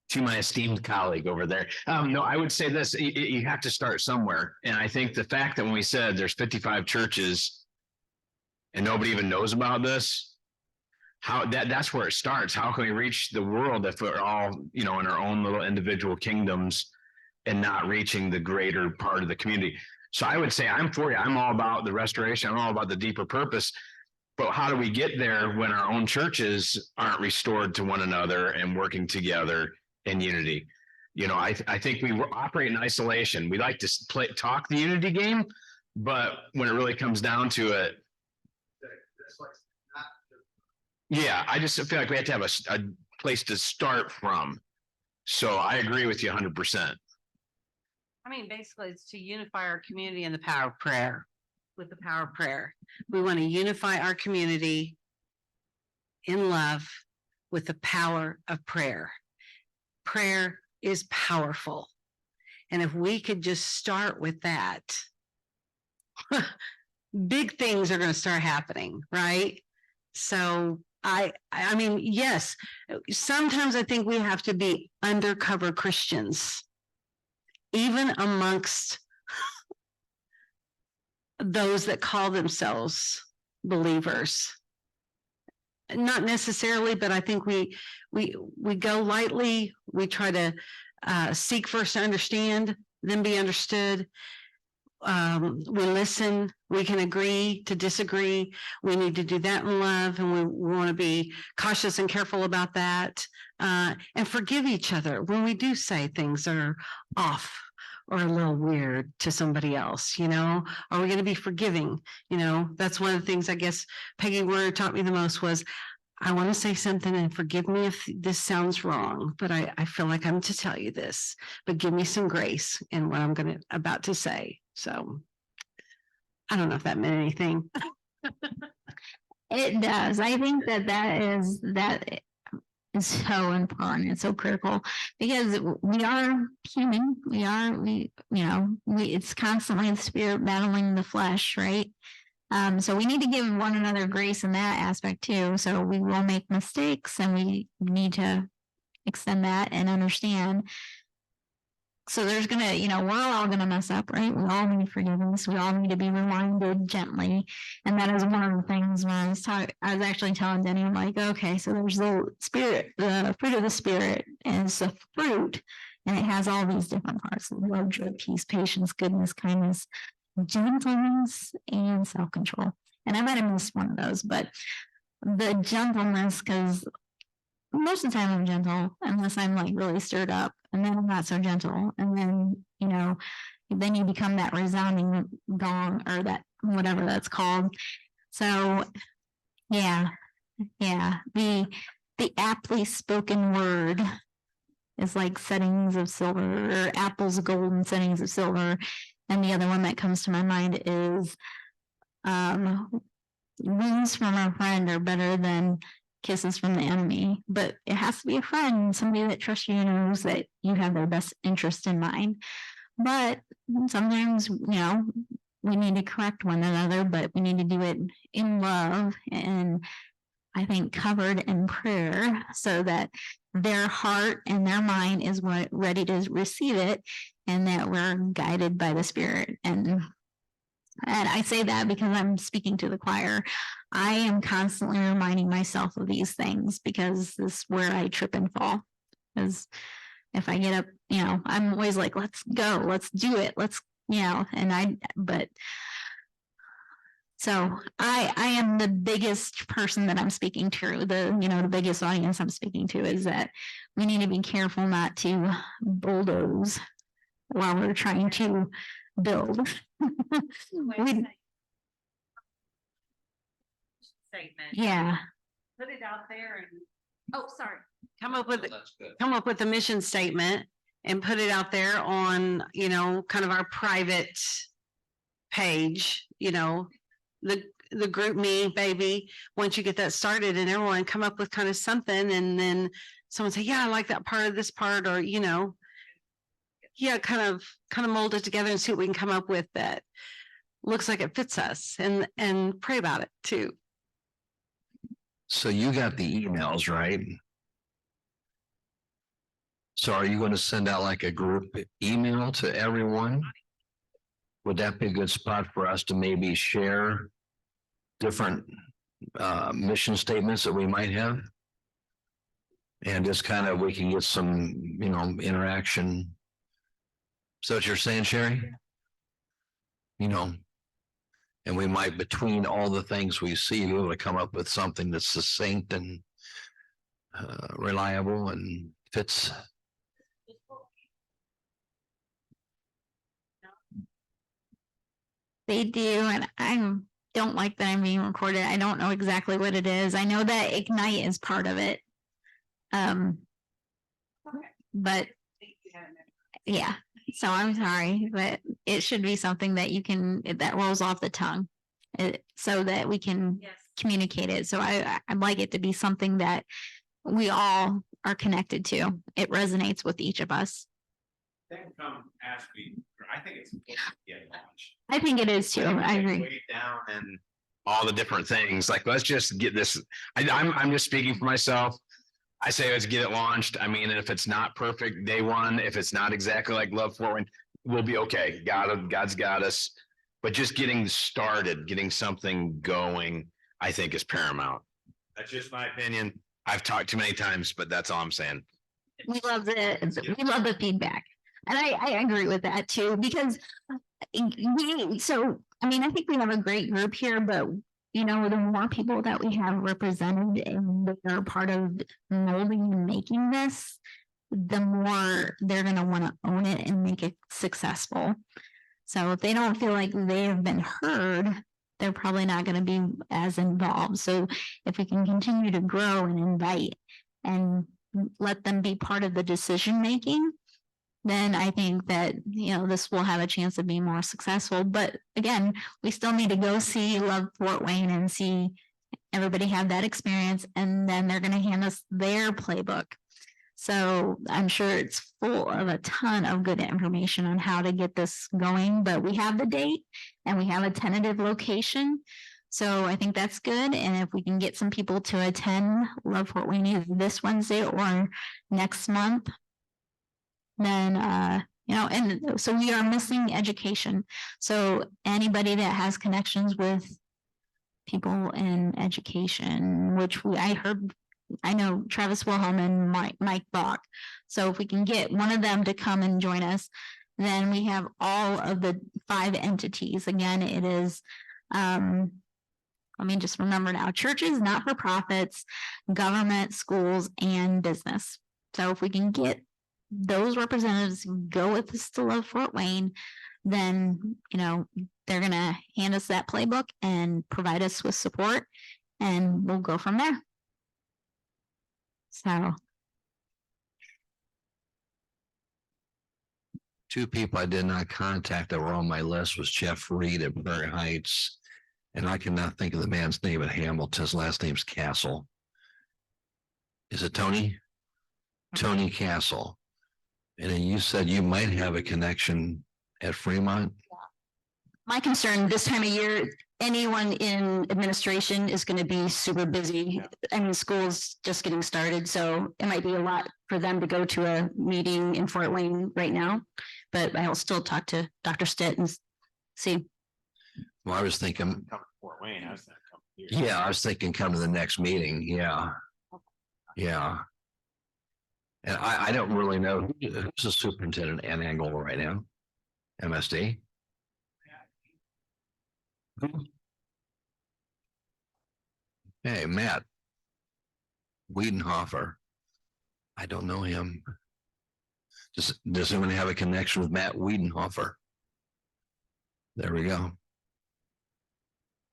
To my esteemed colleague over there. No, I would say this, you have to start somewhere. And I think the fact that when we said there's 55 churches and nobody even knows about this, that's where it starts. How can we reach the world if we're all, in our own little individual kingdoms and not reaching the greater part of the community? So I would say I'm for you. I'm all about the restoration. I'm all about the deeper purpose. But how do we get there when our own churches aren't restored to one another and working together in unity? I think we operate in isolation. We like to talk the unity game, but when it really comes down to it, yeah, I just feel like we have to have a place to start from. So I agree with you 100%. I mean, basically, it's to unify our community in the power of prayer. With the power of prayer, we want to unify our community in love with the power of prayer. Prayer is powerful. And if we could just start with that, big things are going to start happening, right? So I mean, yes, sometimes I think we have to be undercover Christians, even amongst those that call themselves believers. Not necessarily, but I think we go lightly. We try to seek first to understand, then be understood. We listen. We can agree to disagree. We need to do that in love, and we want to be cautious and careful about that, and forgive each other when we do say things are off or a little weird to somebody else. Are we going to be forgiving? That's one of the things I guess Peggy Warner taught me the most was, I want to say something and forgive me if this sounds wrong, but I feel like I'm to tell you this, but give me some grace in what I'm about to say. So I don't know if that meant anything. It does. I think that is so important. It's so critical because we are human. It's constantly the spirit battling the flesh, right? So we need to give one another grace in that aspect too. So we will make mistakes and we need to extend that and understand. So there's we're all gonna mess up, right? We all need forgiveness. We all need to be reminded gently. And that is one of the things when I was actually telling Denny, I'm like, okay, so there's the spirit, the fruit of the spirit is a fruit, and it has all these different parts: love, joy, peace, patience, goodness, kindness, gentleness, and self-control. And I might have missed one of those, but the gentleness, because most of the time I'm gentle unless I'm like really stirred up, and then I'm not so gentle, and then then you become that resounding gong or that whatever that's called. So yeah, the aptly spoken word is like settings of silver, or apples golden settings of silver. And the other one that comes to my mind is wounds from a friend are better than kisses from the enemy, but it has to be a friend, somebody that trusts you and knows that you have their best interest in mind. But sometimes, we need to correct one another, but we need to do it in love and I think covered in prayer so that their heart and their mind is ready to receive it and that we're guided by the Spirit. And I say that because I'm speaking to the choir. I am constantly reminding myself of these things because this is where I trip and fall. Because if I get up, I'm always like, let's go, let's do it, so I am the biggest person that I'm speaking to, the biggest audience I'm speaking to is that we need to be careful not to bulldoze while we're trying to build. Yeah. Put it out there and Oh, sorry. come up with a mission statement and put it out there on, kind of our private page, the group me, baby, once you get that started and everyone come up with kind of something and then someone say, yeah, I like that part of this part, or, kind of mold it together and see what we can come up with that looks like it fits us and pray about it too. So you got the emails, right? So are you going to send out like a group email to everyone? Would that be a good spot for us to maybe share different mission statements that we might have? And just kind of, we can get some, interaction. So what you're saying, Sherry? And we might, between all the things we see, be able to come up with something that's succinct and reliable and fits. They do, and I don't like that I'm being recorded. I don't know exactly what it is. I know that Ignite is part of it. But yeah, so I'm sorry, but it should be something that that rolls off the tongue so that we can communicate it. So I'd like it to be something that we all are connected to. It resonates with each of us. Then come ask me, I think it's important to get launched. I think it is too. I agree. Way down and all the different things, like, let's just get this. I'm just speaking for myself. I say, let's get it launched. I mean, if it's not perfect day one, if it's not exactly like Love Fort Wayne, we'll be okay. God's got us. But just getting started, getting something going, I think is paramount. That's just my opinion. I've talked too many times, but that's all I'm saying. We love the feedback. And I agree with that too, because I think we have a great group here, but the more people that we have represented and that are part of molding and making this, the more they're going to want to own it and make it successful. So if they don't feel like they have been heard, they're probably not going to be as involved. So if we can continue to grow and invite and let them be part of the decision making, then I think that, this will have a chance of being more successful. But again, we still need to go see Love Fort Wayne and see everybody have that experience. And then they're going to hand us their playbook. So I'm sure it's full of a ton of good information on how to get this going. But we have the date and we have a tentative location. So I think that's good. And if we can get some people to attend Love Fort Wayne either this Wednesday or next month, then and so we are missing education. So anybody that has connections with people in education, which I know Travis Wilhelm and Mike Bach. So if we can get one of them to come and join us, then we have all of the 5 entities. Again, it is let me just remember now: churches, not-for-profits, government, schools, and business. So if we can get those representatives go with us to Love Fort Wayne, then they're gonna hand us that playbook and provide us with support, and we'll go from there. So Two people I did not contact that were on my list was Jeff Reed at Prairie Heights. And I cannot think of the man's name at Hamilton. His last name's Castle. Is it Tony? Tony Castle. And then you said you might have a connection at Fremont. My concern this time of year, anyone in administration is going to be super busy. I mean, school's just getting started, so it might be a lot for them to go to a meeting in Fort Wayne right now. But I'll still talk to Dr. Stitt and see. Well, I was thinking, Come to Fort Wayne, I was gonna come here. yeah, I was thinking come to the next meeting. Yeah. Yeah. And I don't really know who's the superintendent at Angola right now. MSD. Hey, Matt. Wiedenhofer. I don't know him. Does anyone have a connection with Matt Wiedenhofer? There we go.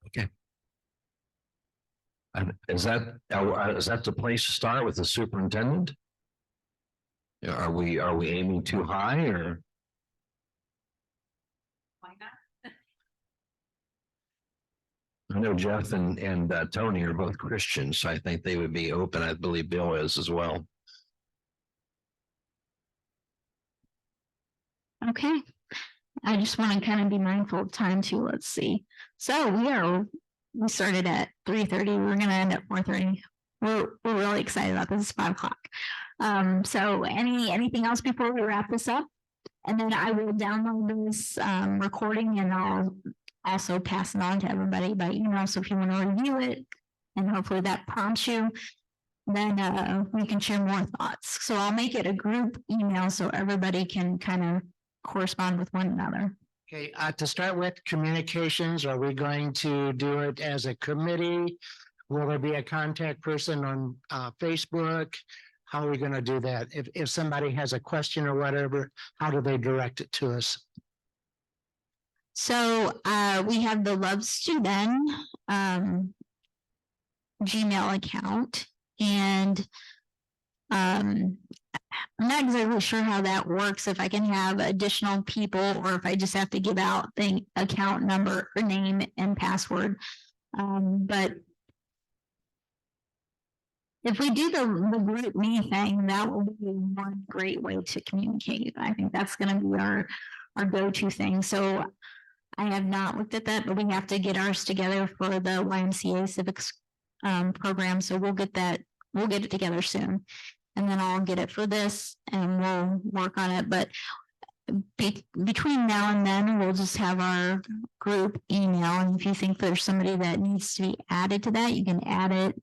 Okay. And is that the place to start with the superintendent? Yeah, are we aiming too high or? Why not? I know Jeff and Tony are both Christians, so I think they would be open. I believe Bill is as well. Okay. I just want to kind of be mindful of time too. Let's see. So we started at 3:30. We're going to end at 4:30. We're really excited about this. It's 5 o'clock. So anything else before we wrap this up? And then I will download this recording and I'll also pass it on to everybody by email. So if you want to review it and hopefully that prompts you, then we can share more thoughts. So I'll make it a group email so everybody can kind of correspond with one another. Okay, to start with communications, are we going to do it as a committee? Will there be a contact person on Facebook? How are we going to do that? If somebody has a question or whatever, how do they direct it to us? So we have the Love Steuben Gmail account, and I'm not exactly sure how that works, if I can have additional people or if I just have to give out the account number or name and password. But if we do the group me thing, that will be one great way to communicate. I think that's going to be our go-to thing. So I have not looked at that, but we have to get ours together for the YMCA civics program. So we'll get it together soon. And then I'll get it for this and we'll work on it. But between now and then, we'll just have our group email. And if you think there's somebody that needs to be added to that, you can add it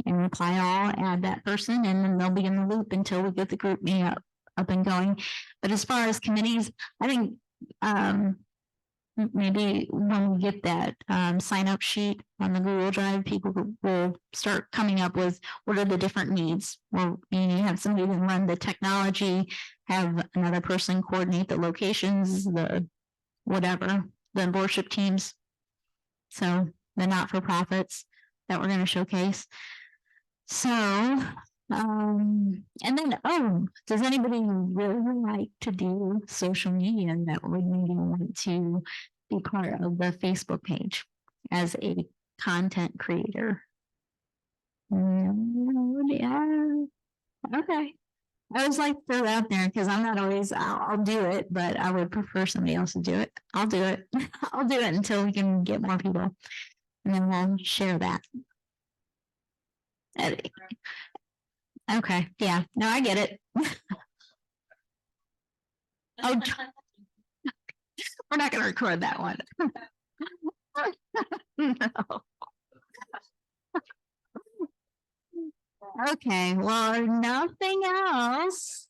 and reply all, add that person, and then they'll be in the loop until we get the group meeting up and going. But as far as committees, I think maybe when we get that sign up sheet on the Google Drive, people will start coming up with what are the different needs. Well, you have somebody who run the technology, have another person coordinate the locations, the whatever, the worship teams. So the not-for-profits that we're going to showcase. So, and then, does anybody really like to do social media that would maybe want to be part of the Facebook page as a content creator? Yeah. Okay. I was like, throw it out there because I'm not always, I'll do it, but I would prefer somebody else to do it. I'll do it. I'll do it until we can get more people. And then we'll share that. Okay, yeah, no, I get it. Oh, we're not gonna record that one. No. Okay, well, nothing else.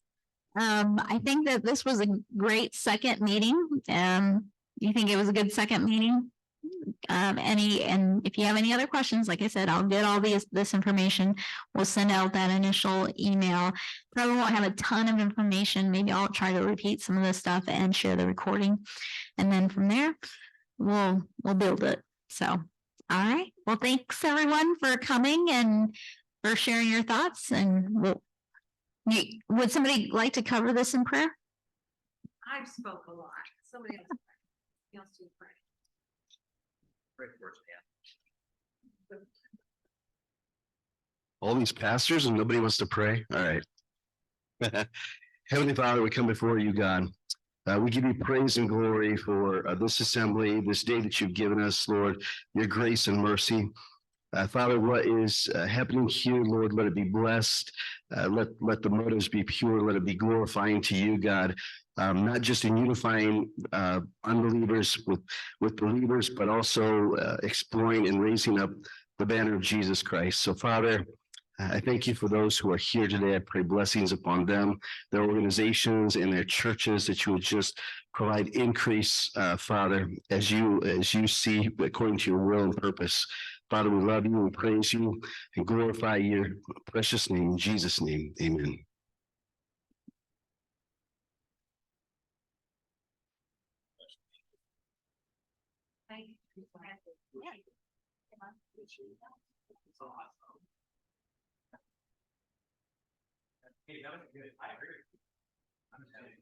I think that this was a great second meeting. You think it was a good second meeting? And if you have any other questions, like I said, I'll get all this information. We'll send out that initial email. Probably won't have a ton of information. Maybe I'll try to repeat some of the stuff and share the recording. And then from there, we'll build it. So, all right. Well, thanks everyone for coming and for sharing your thoughts. And would somebody like to cover this in prayer? I've spoke a lot. Somebody else. He else to pray. Pray for us, Dan. All these pastors and nobody wants to pray? All right. Heavenly Father, we come before you, God. We give you praise and glory for this assembly, this day that you've given us, Lord, your grace and mercy. Father, what is happening here, Lord, let it be blessed. Let the motives be pure. Let it be glorifying to you, God. Not just in unifying unbelievers with believers, but also exploring and raising up the banner of Jesus Christ. So, Father, I thank you for those who are here today. I pray blessings upon them, their organizations and their churches, that you would just provide increase, Father, as you see according to your will and purpose. Father, we love you and praise you and glorify your precious name. In Jesus' name, amen. Thank you. Hey, that was good. I agree. I'm telling you.